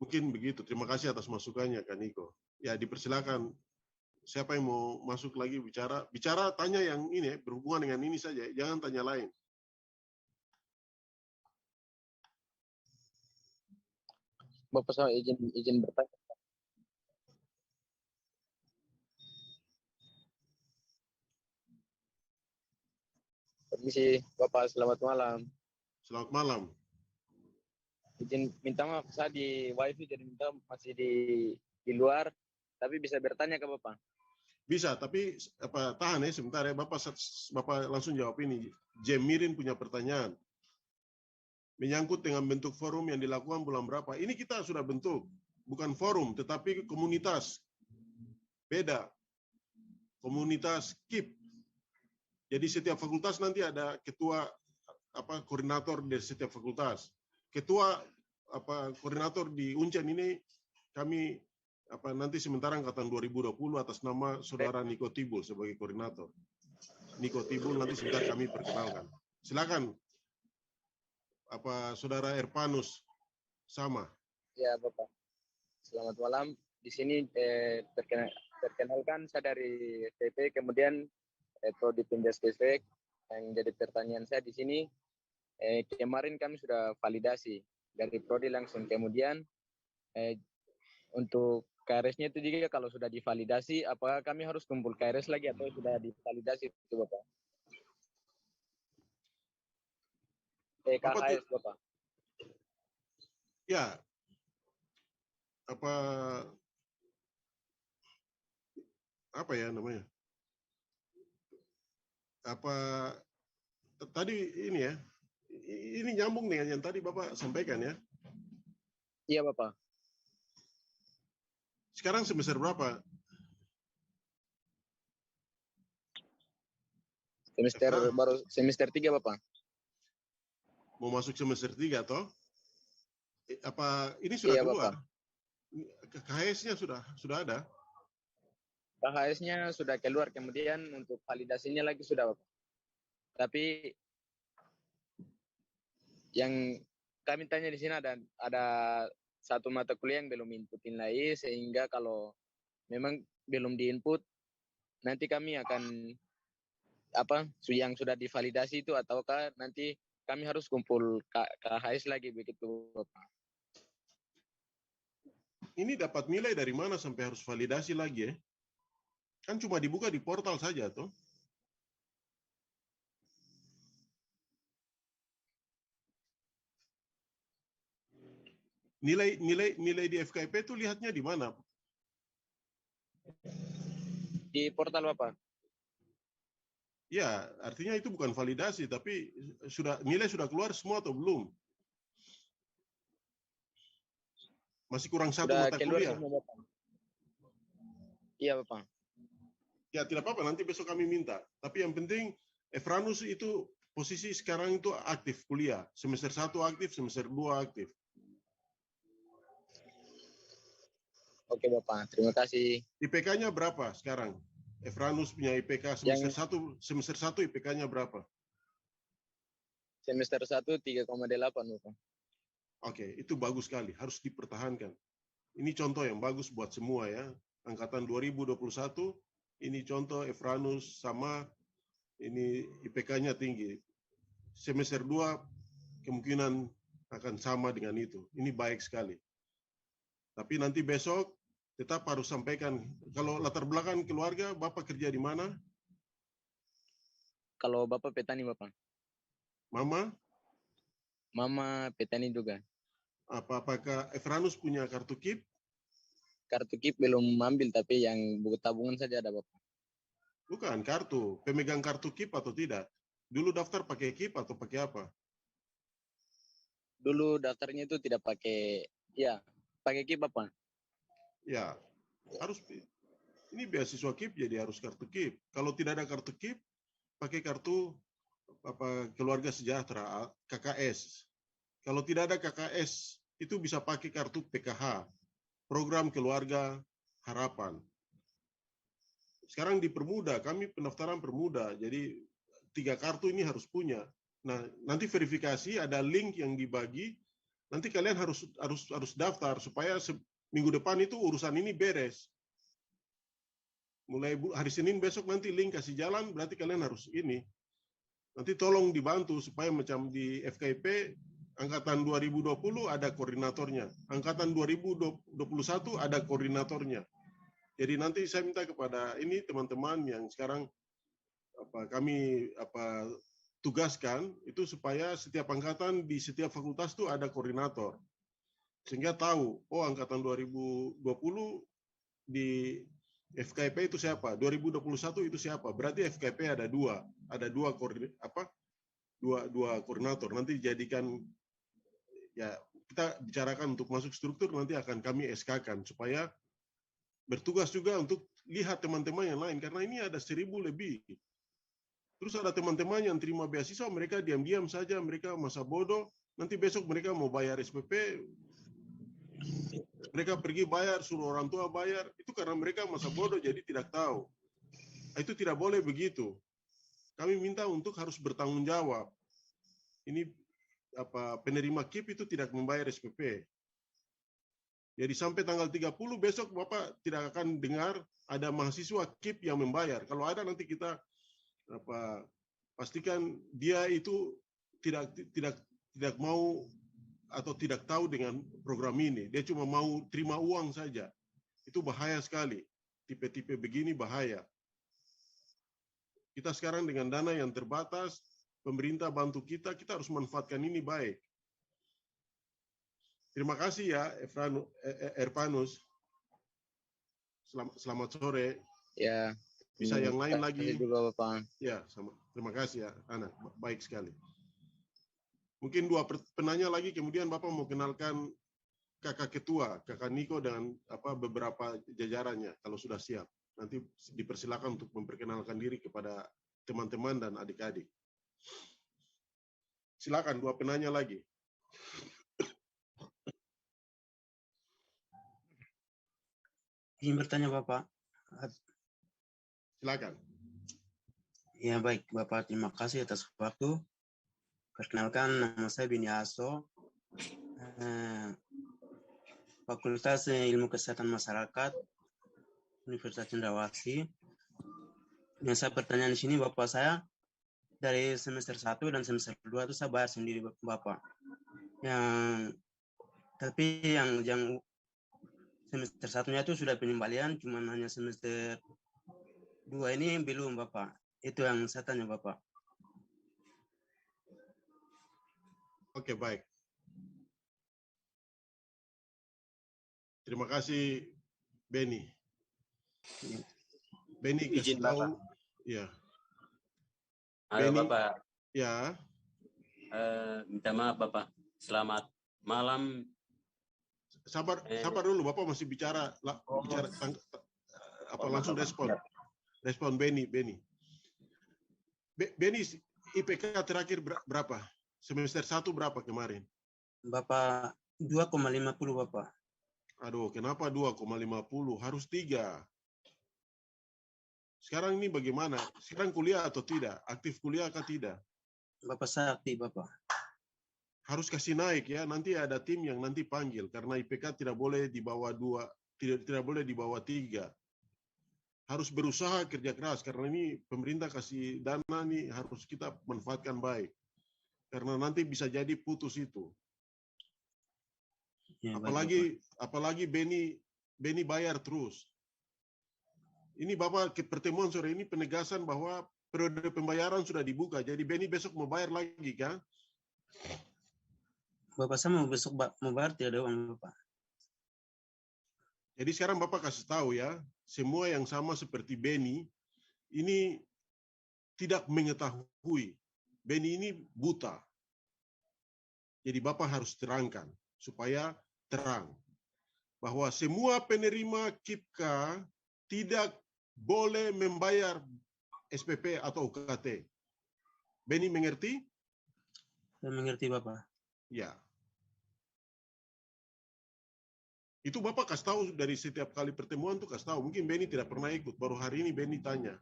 Mungkin begitu. Terima kasih atas masukannya, Kak Niko. Ya, dipersilakan. Siapa yang mau masuk lagi bicara? Bicara, tanya yang ini, berhubungan dengan ini saja. Jangan tanya lain. Bapak saya izin bertanya. Permisi, Bapak, selamat malam. Selamat malam. Izin minta maaf, saya di WiFi jadi minta masih di luar, tapi bisa bertanya ke Bapak. Bisa, tapi tahan ya sebentar ya. Bapak langsung jawab ini. Jemirin punya pertanyaan. Menyangkut dengan bentuk forum yang dilakukan bulan berapa. Ini kita sudah bentuk. Bukan forum, tetapi komunitas. Beda. Komunitas KIP. Jadi setiap fakultas nanti ada ketua koordinator dari setiap fakultas. Ketua koordinator di Uncen ini kami nanti sementara angkatan 2020 atas nama saudara Niko Tibul sebagai koordinator. Niko Tibul nanti sebentar kami perkenalkan. Silakan saudara Erpanus sama. Ya, Bapak. Selamat malam. Di sini perkenalkan saya dari TP, kemudian Prodi Pindes Kesek. Yang jadi pertanyaan saya di sini, kemarin kami sudah validasi dari Prodi langsung, kemudian untuk KRS-nya itu juga kalau sudah divalidasi, apakah kami harus kumpul KRS lagi atau sudah divalidasi itu Bapak? KHS Bapak. Ya, apa ya namanya? Tadi ini ya, ini nyambung dengan yang tadi Bapak sampaikan ya? Iya Bapak. Sekarang semester berapa? Baru semester 3 Bapak. Mau masuk semester 3 toh? Ini sudah keluar? KHS-nya sudah ada? KHS-nya sudah keluar, kemudian untuk validasinya lagi sudah Bapak. Tapi yang kami tanya di sini ada satu mata kuliah yang belum inputin lagi, sehingga kalau memang belum diinput, nanti kami akan yang sudah divalidasi itu, ataukah nanti kami harus kumpul KHS lagi begitu Bapak. Ini dapat nilai dari mana sampai harus validasi lagi ya? Kan cuma dibuka di portal saja toh. Nilai di FKIP itu lihatnya di mana? Di portal Bapak. Ya, artinya itu bukan validasi, tapi nilai sudah keluar semua atau belum? Masih kurang satu Sudah mata keluar kuliah. semua Bapak. Iya Bapak. Ya tidak apa-apa, nanti besok kami minta. Tapi yang penting Efranus itu posisi sekarang itu aktif kuliah. Semester 1 aktif, semester 2 aktif. Oke Bapak, terima kasih. IPK-nya berapa sekarang? Efranus punya IPK semester 1 IPK-nya berapa? Semester 1 3,8 Bapak. Oke, itu bagus sekali, harus dipertahankan. Ini contoh yang bagus buat semua ya. Angkatan 2021, ini contoh Efranus sama ini IPK-nya tinggi. Semester 2 kemungkinan akan sama dengan itu. Ini baik sekali. Tapi nanti besok tetap harus sampaikan, kalau latar belakang keluarga, Bapak kerja di mana? Kalau Bapak petani Bapak. Mama? Mama petani juga. Apakah Efranus punya kartu KIP? Kartu KIP belum ambil, tapi yang buku tabungan saja ada Bapak. Bukan, kartu. Pemegang kartu KIP atau tidak? Dulu daftar pakai KIP atau pakai apa? Dulu daftarnya itu tidak pakai, ya, pakai KIP Bapak. Ya, harus. Ini beasiswa KIP jadi harus kartu KIP. Kalau tidak ada kartu KIP, pakai kartu keluarga sejahtera, KKS. Kalau tidak ada KKS, itu bisa pakai kartu PKH, program keluarga harapan. Sekarang dipermudah, kami pendaftaran permudah, jadi 3 kartu ini harus punya. Nah, nanti verifikasi ada link yang dibagi, nanti kalian harus daftar supaya minggu depan itu urusan ini beres. Mulai hari Senin besok nanti link kasih jalan, berarti kalian harus ini. Nanti tolong dibantu supaya macam di FKIP angkatan 2020 ada koordinatornya, angkatan 2021 ada koordinatornya. Jadi nanti saya minta kepada ini teman-teman yang sekarang kami tugaskan itu supaya setiap angkatan di setiap fakultas itu ada koordinator. Sehingga tahu, oh angkatan 2020 di FKIP itu siapa, 2021 itu siapa. Berarti FKIP ada dua koordinator. Nanti dijadikan, ya kita bicarakan untuk masuk struktur, nanti akan kami SK-kan supaya bertugas juga untuk lihat teman-teman yang lain, karena ini ada 1.000 lebih. Terus ada teman-teman yang terima beasiswa, mereka diam-diam saja, mereka masa bodoh, nanti besok mereka mau bayar SPP, mereka pergi bayar, suruh orang tua bayar, itu karena mereka masa bodoh jadi tidak tahu. Itu tidak boleh begitu. Kami minta untuk harus bertanggung jawab. Ini penerima KIP itu tidak membayar SPP. Jadi sampai tanggal 30 besok Bapak tidak akan dengar ada mahasiswa KIP yang membayar. Kalau ada nanti kita pastikan dia itu tidak mau atau tidak tahu dengan program ini. Dia cuma mau terima uang saja. Itu bahaya sekali. Tipe-tipe begini bahaya. Kita sekarang dengan dana yang terbatas, pemerintah bantu kita harus manfaatkan ini baik. Terima kasih ya, Erpanus. Selamat sore. Ya. Bisa yang lain lagi. Juga, Bapak. Ya, terima kasih ya, Ana. Baik sekali. Mungkin 2 penanya lagi, kemudian Bapak mau kenalkan kakak ketua, kakak Niko dan beberapa jajarannya kalau sudah siap. Nanti dipersilakan untuk memperkenalkan diri kepada teman-teman dan adik-adik. Silakan 2 penanya lagi. Ingin bertanya Bapak. Silakan. Ya baik Bapak, terima kasih atas waktu. Perkenalkan, nama saya Bini Aso, Fakultas Ilmu Kesehatan Masyarakat, Universitas Cendrawasih. Yang saya pertanyaan di sini Bapak, saya dari semester 1 dan semester 2 itu saya bayar sendiri Bapak. Tapi yang semester 1-nya itu sudah pengembalian, cuma hanya semester 2 ini belum Bapak. Itu yang saya tanya Bapak. Oke, baik. Terima kasih, Beni. Ya. Beni kasih Izin Bapak. tahu, ya. Halo Beni. Bapak, Ya, minta maaf Bapak. Selamat malam. sabar dulu, Bapak masih bicara, langsung respon Beni. Beni, IPK terakhir berapa? Semester 1 berapa kemarin? Bapak 2,50 Bapak. Aduh, kenapa 2,50? Harus 3. Sekarang ini bagaimana? Sekarang kuliah atau tidak? Aktif kuliah atau tidak? Bapak sakti Bapak. Harus kasih naik ya. Nanti ada tim yang nanti panggil karena IPK tidak boleh di bawah 2, tidak boleh di bawah 3. Harus berusaha kerja keras karena ini pemerintah kasih dana nih harus kita manfaatkan baik. Karena nanti bisa jadi putus itu. Ya, Apalagi Beni bayar terus. Ini Bapak ke pertemuan sore ini penegasan bahwa periode pembayaran sudah dibuka. Jadi Beni besok mau bayar lagi kan? Bapak saya mau besok mau bayar tidak ada uang Bapak. Jadi sekarang Bapak kasih tahu ya, semua yang sama seperti Beni ini tidak mengetahui. Beni ini buta. Jadi Bapak harus terangkan supaya terang bahwa semua penerima KIPKA tidak boleh membayar SPP atau UKT. Beni mengerti? Saya mengerti Bapak. Ya. Itu Bapak kasih tahu dari setiap kali pertemuan tuh kasih tahu. Mungkin Beni tidak pernah ikut. Baru hari ini Beni tanya.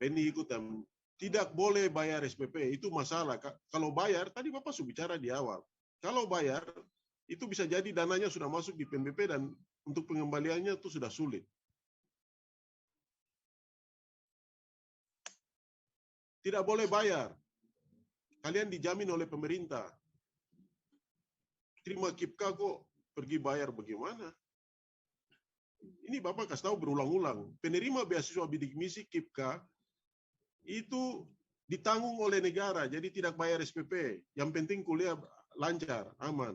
Beni ikut dan tidak boleh bayar SPP. Itu masalah. Kalau bayar, tadi Bapak sudah bicara di awal. Kalau bayar, itu bisa jadi dananya sudah masuk di PNBP dan untuk pengembaliannya itu sudah sulit. Tidak boleh bayar. Kalian dijamin oleh pemerintah. Terima KIPKA kok pergi bayar bagaimana? Ini Bapak kasih tahu berulang-ulang. Penerima beasiswa bidik misi KIPKA itu ditanggung oleh negara, jadi tidak bayar SPP. Yang penting kuliah lancar, aman.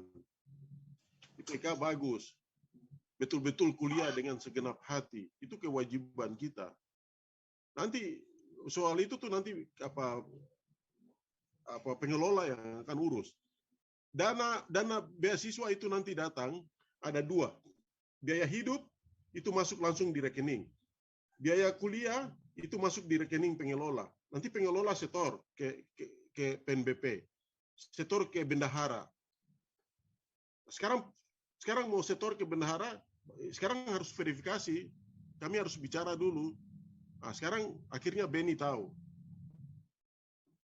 IPK bagus. Betul-betul kuliah dengan segenap hati. Itu kewajiban kita. Nanti soal itu tuh nanti apa pengelola yang akan urus. Dana beasiswa itu nanti datang ada 2. Biaya hidup itu masuk langsung di rekening. Biaya kuliah itu masuk di rekening pengelola. Nanti pengelola setor ke PNBP. Setor ke bendahara. Sekarang mau setor ke bendahara, sekarang harus verifikasi. Kami harus bicara dulu. Nah, sekarang akhirnya Beni tahu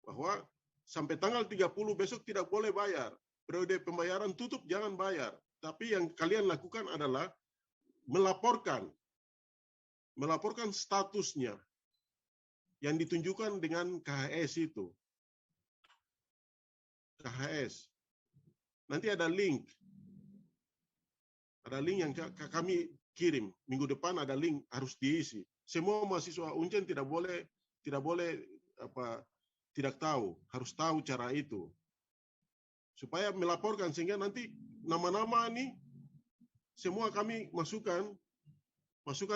bahwa sampai tanggal 30 besok tidak boleh bayar. Periode pembayaran tutup, jangan bayar. Tapi yang kalian lakukan adalah melaporkan statusnya yang ditunjukkan dengan KHS itu. KHS. Nanti ada link. Ada link yang kami kirim. Minggu depan ada link harus diisi. Semua mahasiswa Uncen tidak boleh tidak tahu, harus tahu cara itu. Supaya melaporkan sehingga nanti nama-nama ini semua kami masukkan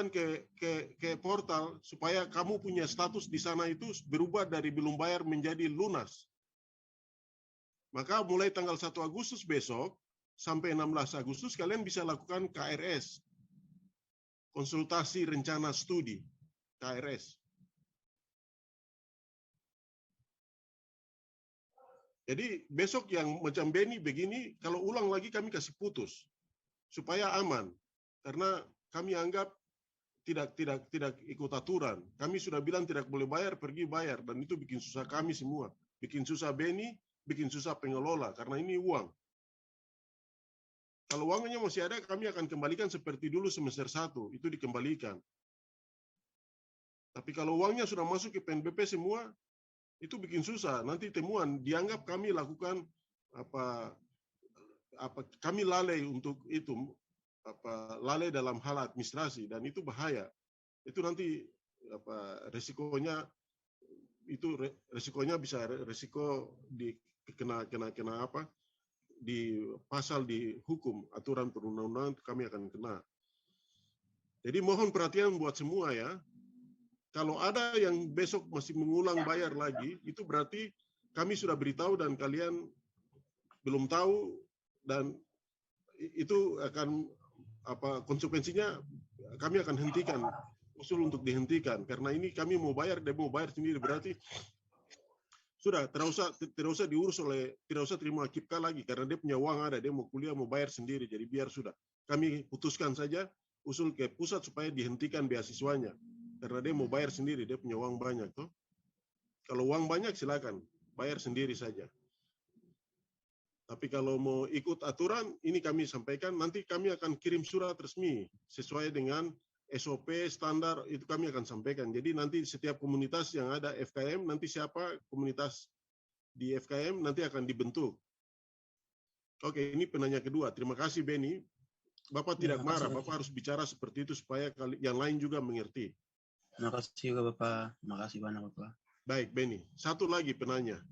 ke portal supaya kamu punya status di sana itu berubah dari belum bayar menjadi lunas. Maka mulai tanggal 1 Agustus besok sampai 16 Agustus kalian bisa lakukan KRS. Konsultasi rencana studi, KRS. Jadi besok yang macam Beni begini, kalau ulang lagi kami kasih putus supaya aman. Karena kami anggap tidak ikut aturan. Kami sudah bilang tidak boleh bayar, pergi bayar dan itu bikin susah kami semua. Bikin susah Beni, bikin susah pengelola karena ini uang. Kalau uangnya masih ada, kami akan kembalikan seperti dulu semester 1, itu dikembalikan. Tapi kalau uangnya sudah masuk ke PNBP semua, itu bikin susah. Nanti temuan dianggap kami lakukan kami lalai untuk itu, lalai dalam hal administrasi dan itu bahaya. Itu nanti resikonya bisa resiko kena di pasal di hukum, aturan perundang-undangan kami akan kena. Jadi mohon perhatian buat semua ya. Kalau ada yang besok masih mengulang bayar lagi, itu berarti kami sudah beritahu dan kalian belum tahu, dan itu akan konsekuensinya kami akan hentikan, usul untuk dihentikan, karena ini kami mau bayar, dia mau bayar sendiri, berarti sudah tidak usah diurus oleh, tidak usah terima KIPK lagi, karena dia punya uang ada, dia mau kuliah mau bayar sendiri, jadi biar sudah kami putuskan saja usul ke pusat supaya dihentikan beasiswanya, karena dia mau bayar sendiri, dia punya uang banyak tuh. Kalau uang banyak silakan bayar sendiri saja. Tapi kalau mau ikut aturan, ini kami sampaikan, nanti kami akan kirim surat resmi sesuai dengan SOP standar, itu kami akan sampaikan. Jadi nanti setiap komunitas yang ada FKM, nanti siapa komunitas di FKM nanti akan dibentuk. Oke, ini penanya kedua. Terima kasih Benny. Bapak tidak marah, Bapak harus bicara seperti itu supaya yang lain juga mengerti. Terima kasih juga Bapak. Terima kasih banyak Bapak. Baik Benny. Satu lagi penanya.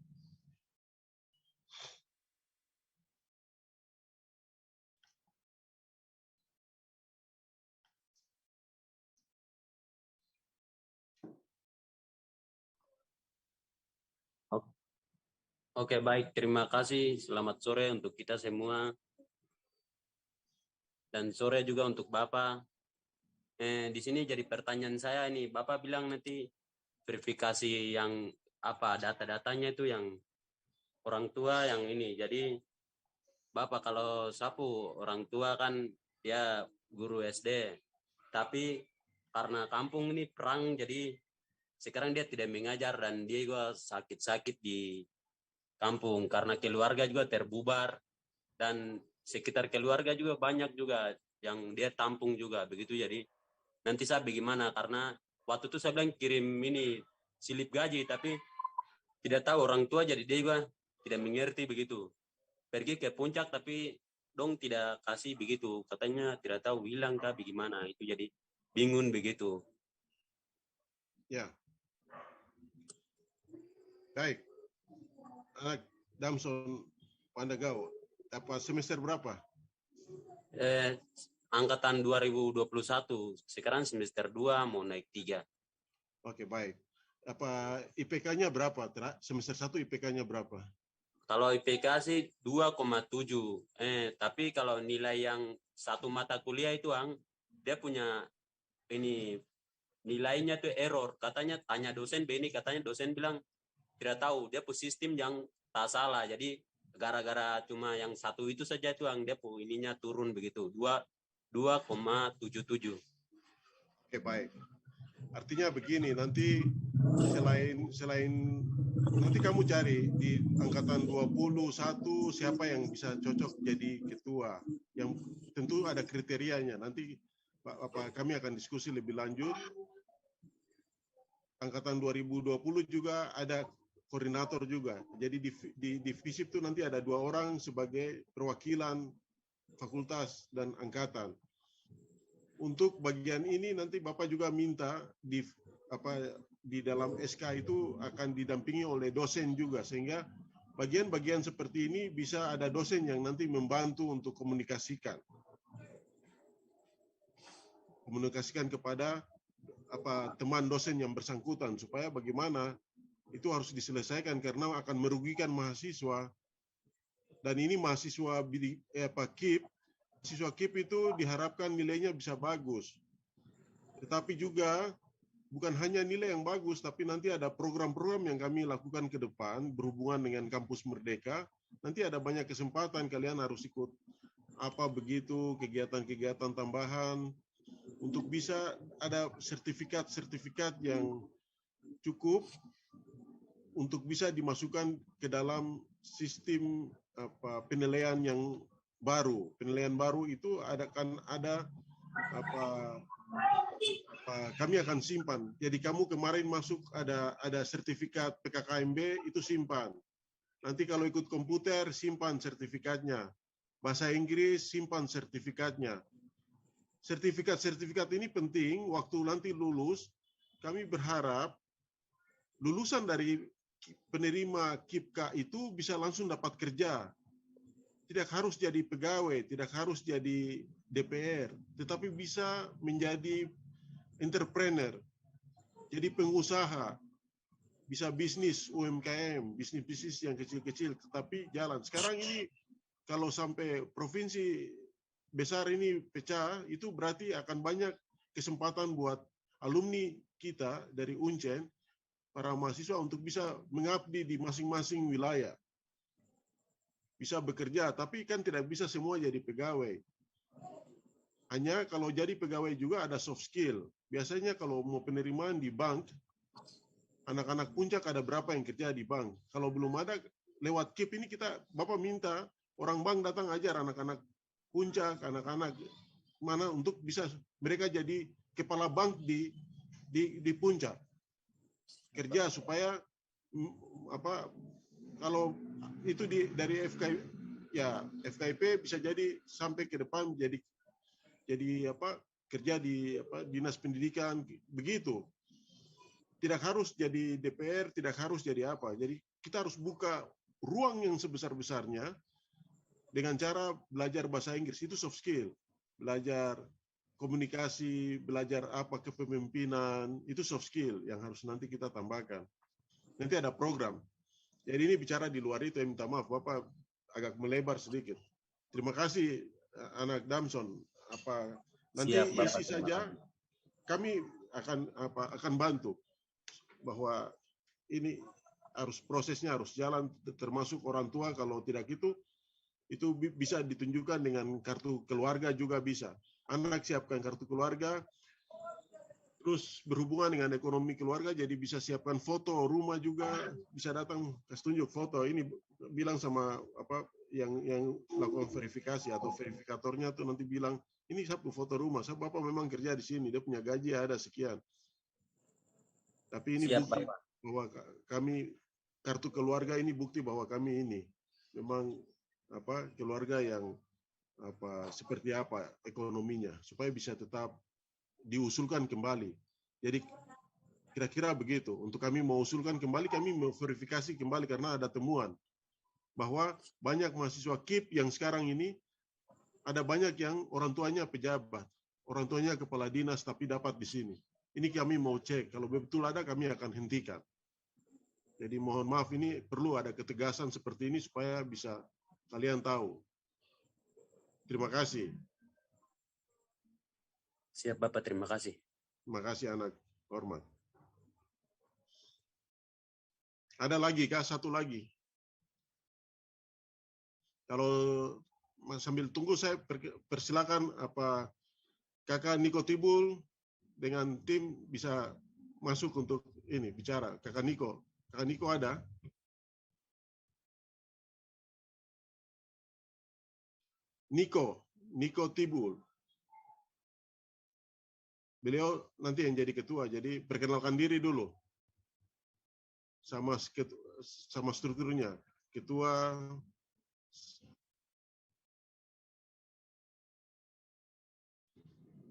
Oke, baik. Terima kasih. Selamat sore untuk kita semua. Dan sore juga untuk Bapak. Di sini jadi pertanyaan saya ini. Bapak bilang nanti verifikasi yang data-datanya itu yang orang tua yang ini. Jadi Bapak kalau sapu orang tua kan dia guru SD. Tapi karena kampung ini perang, jadi sekarang dia tidak mengajar dan dia juga sakit-sakit di kampung karena keluarga juga terbubar dan sekitar keluarga juga banyak juga yang dia tampung juga begitu. Jadi nanti saya bagaimana, karena waktu itu saya bilang kirim ini silip gaji tapi tidak tahu orang tua, jadi dia juga tidak mengerti begitu. Pergi ke puncak tapi dong tidak kasih begitu, katanya tidak tahu hilang kah bagaimana, itu jadi bingung begitu. Ya. Baik. Damson Pandagau, semester berapa? Angkatan 2021, sekarang semester 2 mau naik 3. Oke, baik. IPK-nya berapa? Semester 1 IPK-nya berapa? Kalau IPK sih 2,7. Tapi kalau nilai yang satu mata kuliah itu dia punya ini nilainya tuh error. Katanya tanya dosen Beni, katanya dosen bilang tidak tahu, dia punya sistem yang tak salah. Jadi gara-gara cuma yang satu itu saja itu yang dia punya ininya turun begitu. 2,77. Oke, baik. Artinya begini, nanti selain nanti kamu cari di angkatan 21 siapa yang bisa cocok jadi ketua. Yang tentu ada kriterianya. Nanti kami akan diskusi lebih lanjut. Angkatan 2020 juga ada koordinator juga. Jadi di FISIP itu nanti ada 2 orang sebagai perwakilan fakultas dan angkatan. Untuk bagian ini nanti Bapak juga minta di dalam SK itu akan didampingi oleh dosen juga, sehingga bagian-bagian seperti ini bisa ada dosen yang nanti membantu untuk komunikasikan kepada teman dosen yang bersangkutan, supaya bagaimana itu harus diselesaikan karena akan merugikan mahasiswa. Dan ini mahasiswa KIP itu diharapkan nilainya bisa bagus. Tetapi juga bukan hanya nilai yang bagus, tapi nanti ada program-program yang kami lakukan ke depan berhubungan dengan Kampus Merdeka. Nanti ada banyak kesempatan kalian harus ikut begitu kegiatan-kegiatan tambahan untuk bisa ada sertifikat-sertifikat yang cukup untuk bisa dimasukkan ke dalam sistem penilaian yang baru. Penilaian baru itu kami akan simpan. Jadi kamu kemarin masuk ada sertifikat PKKMB itu simpan. Nanti kalau ikut komputer simpan sertifikatnya. Bahasa Inggris simpan sertifikatnya. Sertifikat-sertifikat ini penting waktu nanti lulus. Kami berharap lulusan dari penerima KIPK itu bisa langsung dapat kerja. tidak harus jadi pegawai, tidak harus jadi DPR, tetapi bisa menjadi entrepreneur, jadi pengusaha, bisa bisnis UMKM, bisnis-bisnis yang kecil-kecil, tetapi jalan. Sekarang ini kalau sampai provinsi besar ini pecah, itu berarti akan banyak kesempatan buat alumni kita dari Uncen, para mahasiswa untuk bisa mengabdi di masing-masing wilayah. Bisa bekerja, tapi kan tidak bisa semua jadi pegawai. Hanya kalau jadi pegawai juga ada soft skill. Biasanya kalau mau penerimaan di bank, anak-anak Puncak ada berapa yang kerja di bank. Kalau belum ada, lewat KIP ini Bapak minta orang bank datang ajar anak-anak Puncak, anak-anak mana untuk bisa mereka jadi kepala bank di Puncak. Kerja supaya kalau itu dari FKIP bisa jadi sampai ke depan jadi kerja di dinas pendidikan begitu. Tidak harus jadi DPR, tidak harus jadi apa. Jadi kita harus buka ruang yang sebesar-besarnya dengan cara belajar bahasa Inggris, itu soft skill. Belajar komunikasi, belajar kepemimpinan, itu soft skill yang harus nanti kita tambahkan. Nanti ada program. Jadi ini bicara di luar itu, minta maaf Bapak agak melebar sedikit. Terima kasih anak Damson. Nanti Siap, Bapak, isi saja, kami akan bantu bahwa ini prosesnya harus jalan, termasuk orang tua. Kalau tidak itu bisa ditunjukkan dengan kartu keluarga juga bisa. Anak siapkan kartu keluarga, terus berhubungan dengan ekonomi keluarga, jadi bisa siapkan foto rumah juga, bisa datang kasih tunjuk foto. Ini bilang sama yang lakukan verifikasi atau verifikatornya tuh nanti bilang, ini satu foto rumah, Bapak memang kerja di sini, dia punya gaji ada sekian. Tapi ini siap, bukti Bapak. bahwa kami, kartu keluarga ini bukti bahwa kami ini memang keluarga yang seperti apa ekonominya, supaya bisa tetap diusulkan kembali. Jadi kira-kira begitu. Untuk kami mau usulkan kembali, kami mau verifikasi kembali karena ada temuan bahwa banyak mahasiswa KIP yang sekarang ini ada banyak yang orang tuanya pejabat, orang tuanya kepala dinas tapi dapat di sini. Ini kami mau cek, kalau betul ada kami akan hentikan. Jadi mohon maaf, ini perlu ada ketegasan seperti ini supaya bisa kalian tahu. Terima kasih. Siap, Bapak, terima kasih. Terima kasih anak hormat. Ada lagi kah? Satu lagi. Kalau sambil tunggu saya persilakan Kakak Niko Tibul dengan tim bisa masuk untuk ini bicara. Kakak Niko ada? Niko Tibul. Beliau nanti yang jadi ketua, jadi perkenalkan diri dulu sama strukturnya. Ketua,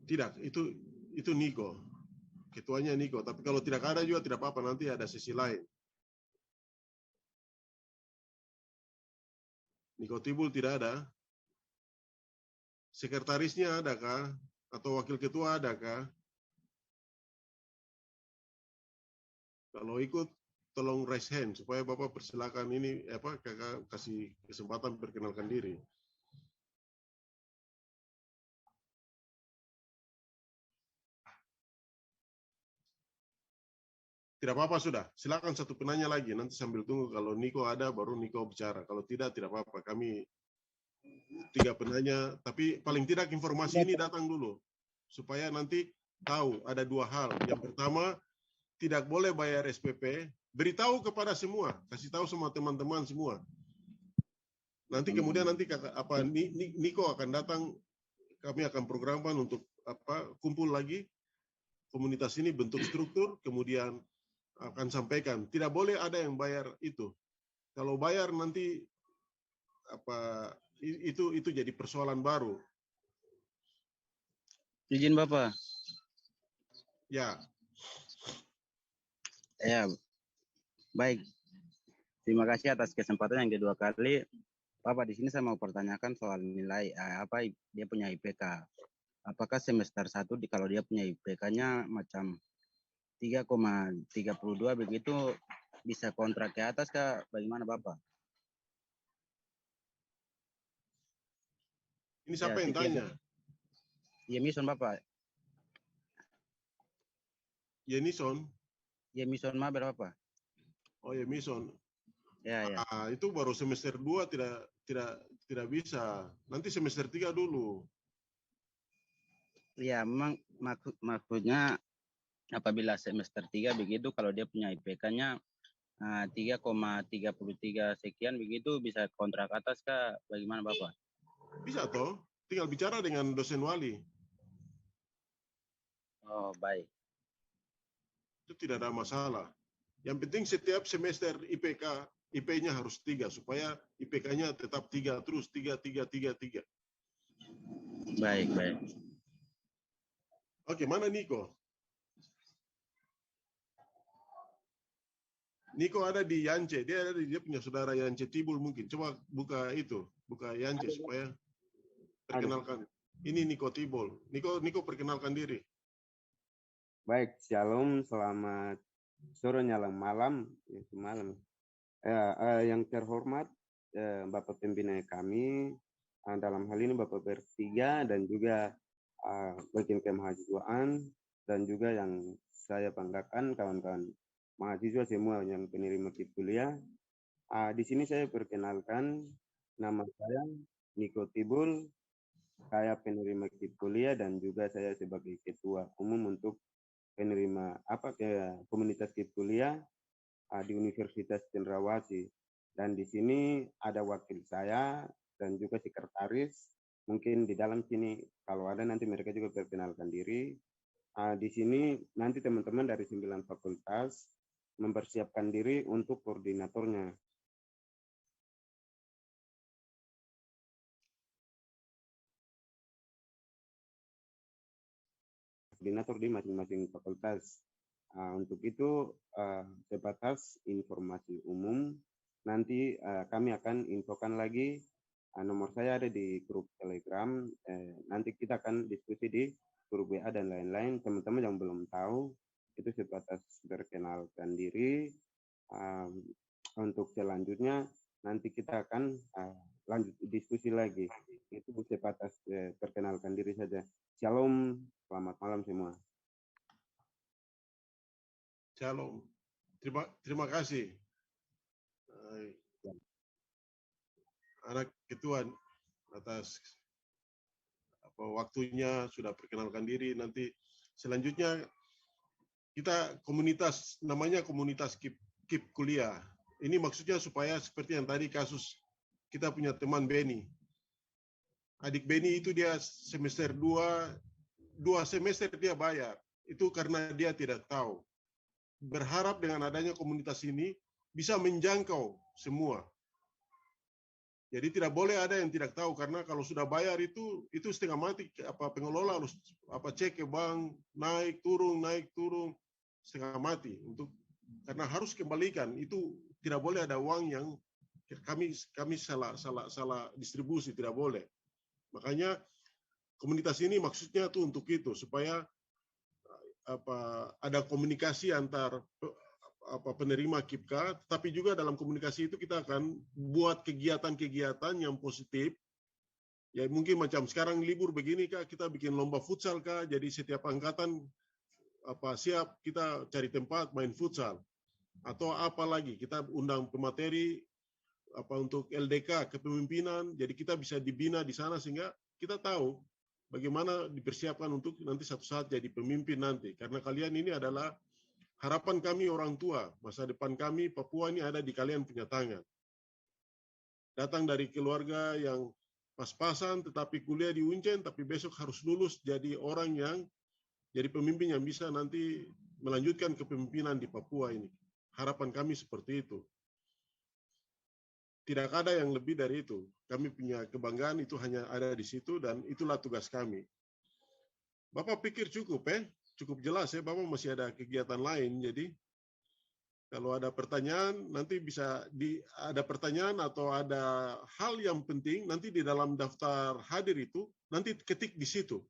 tidak, itu Niko. Ketuanya Niko, tapi kalau tidak ada juga tidak apa-apa, nanti ada sesi lain. Niko Tibul tidak ada. Sekretarisnya adakah? Atau wakil ketua adakah? Kalau ikut, tolong raise hand supaya Bapak persilakan ini Kakak kasih kesempatan perkenalkan diri. Tidak apa-apa sudah. Silakan satu penanya lagi. Nanti sambil tunggu kalau Niko ada baru Niko bicara. Kalau tidak apa-apa. Kami 3 penanya, tapi paling tidak informasi ini datang dulu supaya nanti tahu ada 2 hal. Yang pertama, tidak boleh bayar SPP, beritahu kepada semua, kasih tahu sama teman-teman semua. Nanti kemudian Niko akan datang, kami akan programkan untuk kumpul lagi komunitas ini bentuk struktur, kemudian akan sampaikan. Tidak boleh ada yang bayar itu. Kalau bayar nanti itu jadi persoalan baru. Izin Bapak. Ya. Ya, baik. Terima kasih atas kesempatan yang kedua kali. Bapak, di sini saya mau pertanyakan soal nilai apa dia punya IPK. Apakah semester 1 kalau dia punya IPK-nya macam 3,32 begitu bisa kontrak ke atas kah? Bagaimana Bapak? Ini Ya, siapa yang sekian. tanya? Yemison Bapak. Yenison? Yemison Mabel Bapak. Oh, Yenison. Ya, ya. Itu baru semester 2 tidak bisa. Nanti semester 3 dulu. Ya, memang maksudnya apabila semester 3 begitu kalau dia punya IPK-nya 3,33 sekian begitu bisa kontrak atas kah? Bagaimana Bapak? Bisa toh? Tinggal bicara dengan dosen wali. Oh, baik. Itu tidak ada masalah. Yang penting setiap semester IP-nya harus 3 supaya IPK-nya tetap 3 terus 3. Baik, baik. Oke, mana Niko? Niko ada di Yance. Dia punya saudara Yance Tibul mungkin. Coba buka Yance supaya perkenalkan. Ini Niko Tibul. Niko perkenalkan diri. Baik, shalom, selamat sore nyalang malam, itu malam. Yang terhormat Bapak pembina kami, dalam hal ini Bapak bertiga dan juga bagian kemahasiswaan dan juga yang saya banggakan kawan-kawan mahasiswa semua yang penerima KIP kuliah. Di sini saya perkenalkan nama saya Niko Tibul, saya penerima KIP kuliah dan juga saya sebagai ketua umum untuk penerima komunitas KIP kuliah di Universitas Cendrawasih. Dan di sini ada wakil saya dan juga sekretaris. Mungkin di dalam sini kalau ada nanti mereka juga perkenalkan diri. Di sini nanti teman-teman dari 9 fakultas mempersiapkan diri untuk koordinatornya. Koordinator di masing-masing fakultas. Untuk itu sebatas informasi umum. Nanti kami akan infokan lagi. Nomor saya ada di grup Telegram. Nanti kita akan diskusi di grup WA dan lain-lain. Teman-teman yang belum tahu itu sebatas perkenalkan diri. Untuk selanjutnya nanti kita akan lanjut diskusi lagi. Itu sebatas perkenalkan diri saja. Shalom, selamat malam semua. Shalom. Terima kasih. Anak ketua atas waktunya sudah perkenalkan diri. Nanti selanjutnya kita komunitas, namanya komunitas KIP kuliah. Ini maksudnya supaya seperti yang tadi kasus kita punya teman Beni. Adik Beni itu dia semester 2 semester dia bayar. Itu karena dia tidak tahu. Berharap dengan adanya komunitas ini bisa menjangkau semua. Jadi tidak boleh ada yang tidak tahu karena kalau sudah bayar itu setengah mati. Pengelola harus cek ke bank, naik turun setengah mati karena harus kembalikan. Itu tidak boleh ada uang yang kami salah distribusi, tidak boleh. Makanya komunitas ini maksudnya tuh untuk itu supaya ada komunikasi antar penerima KIPK, tapi juga dalam komunikasi itu kita akan buat kegiatan-kegiatan yang positif. Ya mungkin macam sekarang libur begini Kak, kita bikin lomba futsal Kak, jadi setiap angkatan siap kita cari tempat main futsal. Atau apa lagi, kita undang pemateri untuk LDK kepemimpinan, jadi kita bisa dibina di sana sehingga kita tahu bagaimana dipersiapkan untuk nanti satu saat jadi pemimpin nanti. Karena kalian ini adalah harapan kami orang tua, masa depan kami Papua ini ada di kalian punya tangan. Datang dari keluarga yang pas-pasan tetapi kuliah di Uncen, tapi besok harus lulus jadi orang yang jadi pemimpin yang bisa nanti melanjutkan kepemimpinan di Papua ini. Harapan kami seperti itu. Tidak ada yang lebih dari itu. Kami punya kebanggaan itu hanya ada di situ dan itulah tugas kami. Bapak pikir cukup Cukup jelas Bapak masih ada kegiatan lain jadi Kalau ada pertanyaan, nanti bisa ada pertanyaan atau ada hal yang penting, nanti di dalam daftar hadir itu, nanti ketik di situ.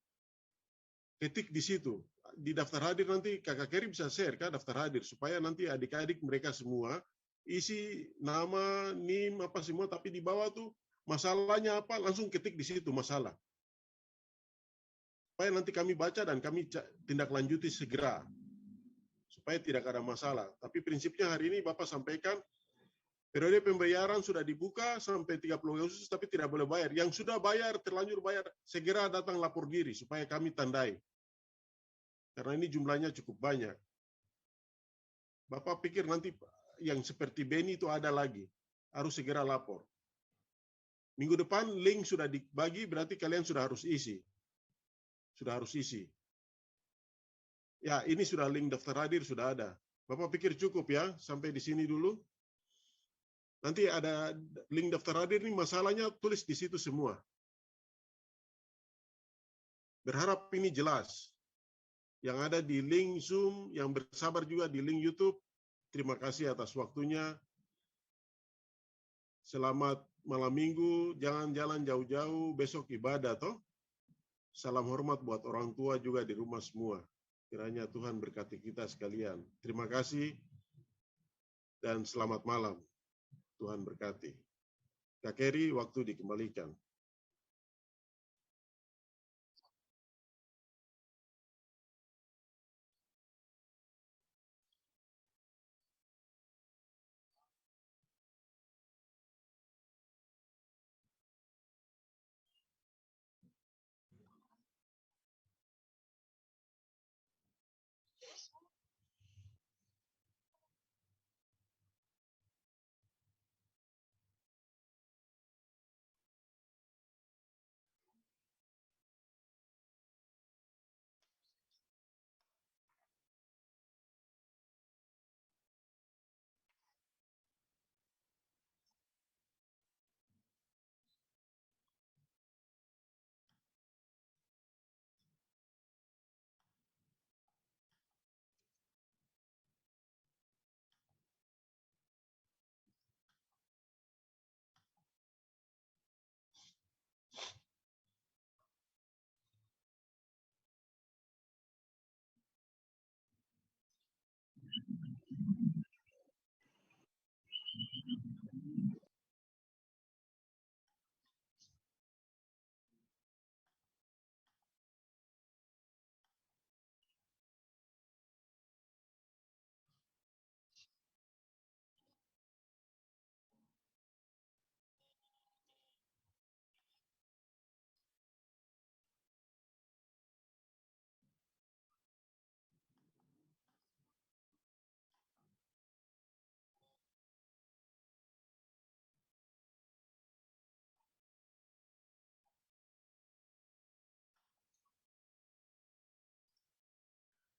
Ketik di situ. Di daftar hadir nanti Kakak Keri bisa share kan daftar hadir, supaya nanti adik-adik mereka semua isi nama, NIM, apa semua, tapi di bawah tuh masalahnya apa, langsung ketik di situ masalah. Supaya nanti kami baca dan kami tindak lanjuti segera. Supaya tidak ada masalah. Tapi prinsipnya hari ini Bapak sampaikan, periode pembayaran sudah dibuka sampai 30 Agustus, tapi tidak boleh bayar. Yang sudah bayar, terlanjur bayar, segera datang lapor diri, supaya kami tandai. Karena ini jumlahnya cukup banyak. Bapak pikir nanti yang seperti Beni itu ada lagi. Harus segera lapor. Minggu depan link sudah dibagi, berarti kalian sudah harus isi. Sudah harus isi. Ya, ini sudah link daftar hadir, sudah ada. Bapak pikir cukup ya, sampai di sini dulu. Nanti ada link daftar hadir ini, masalahnya tulis di situ semua. Berharap ini jelas. Yang ada di link Zoom, yang bersabar juga di link YouTube, terima kasih atas waktunya. Selamat malam minggu, jangan jalan jauh-jauh, besok ibadah toh. Salam hormat buat orang tua juga di rumah semua. Kiranya Tuhan berkati kita sekalian. Terima kasih dan selamat malam. Tuhan berkati. Kak Keri, waktu dikembalikan.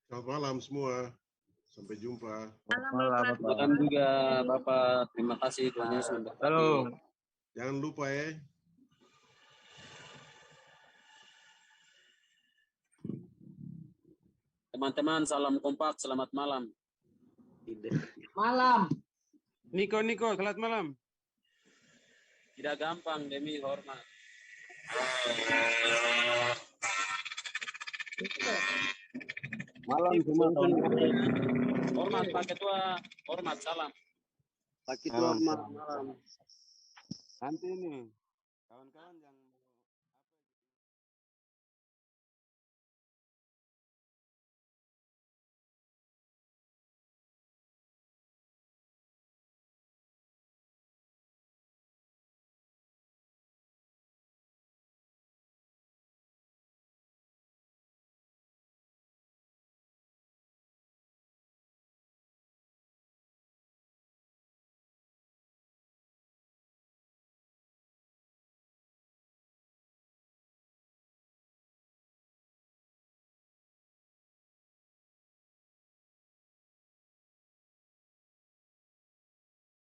Selamat malam semua. Sampai jumpa. Malam juga Bapak, terima kasih Tuhan Yesus memberkati. Halo. Jangan lupa ya. Teman-teman, salam kompak, selamat malam. Malam. Niko, selamat malam. Tidak gampang demi hormat. Malam semua kawan-kawan. Hormat Pak Ketua, hormat salam. Pak Ketua, malam. Nanti ini kawan-kawan jangan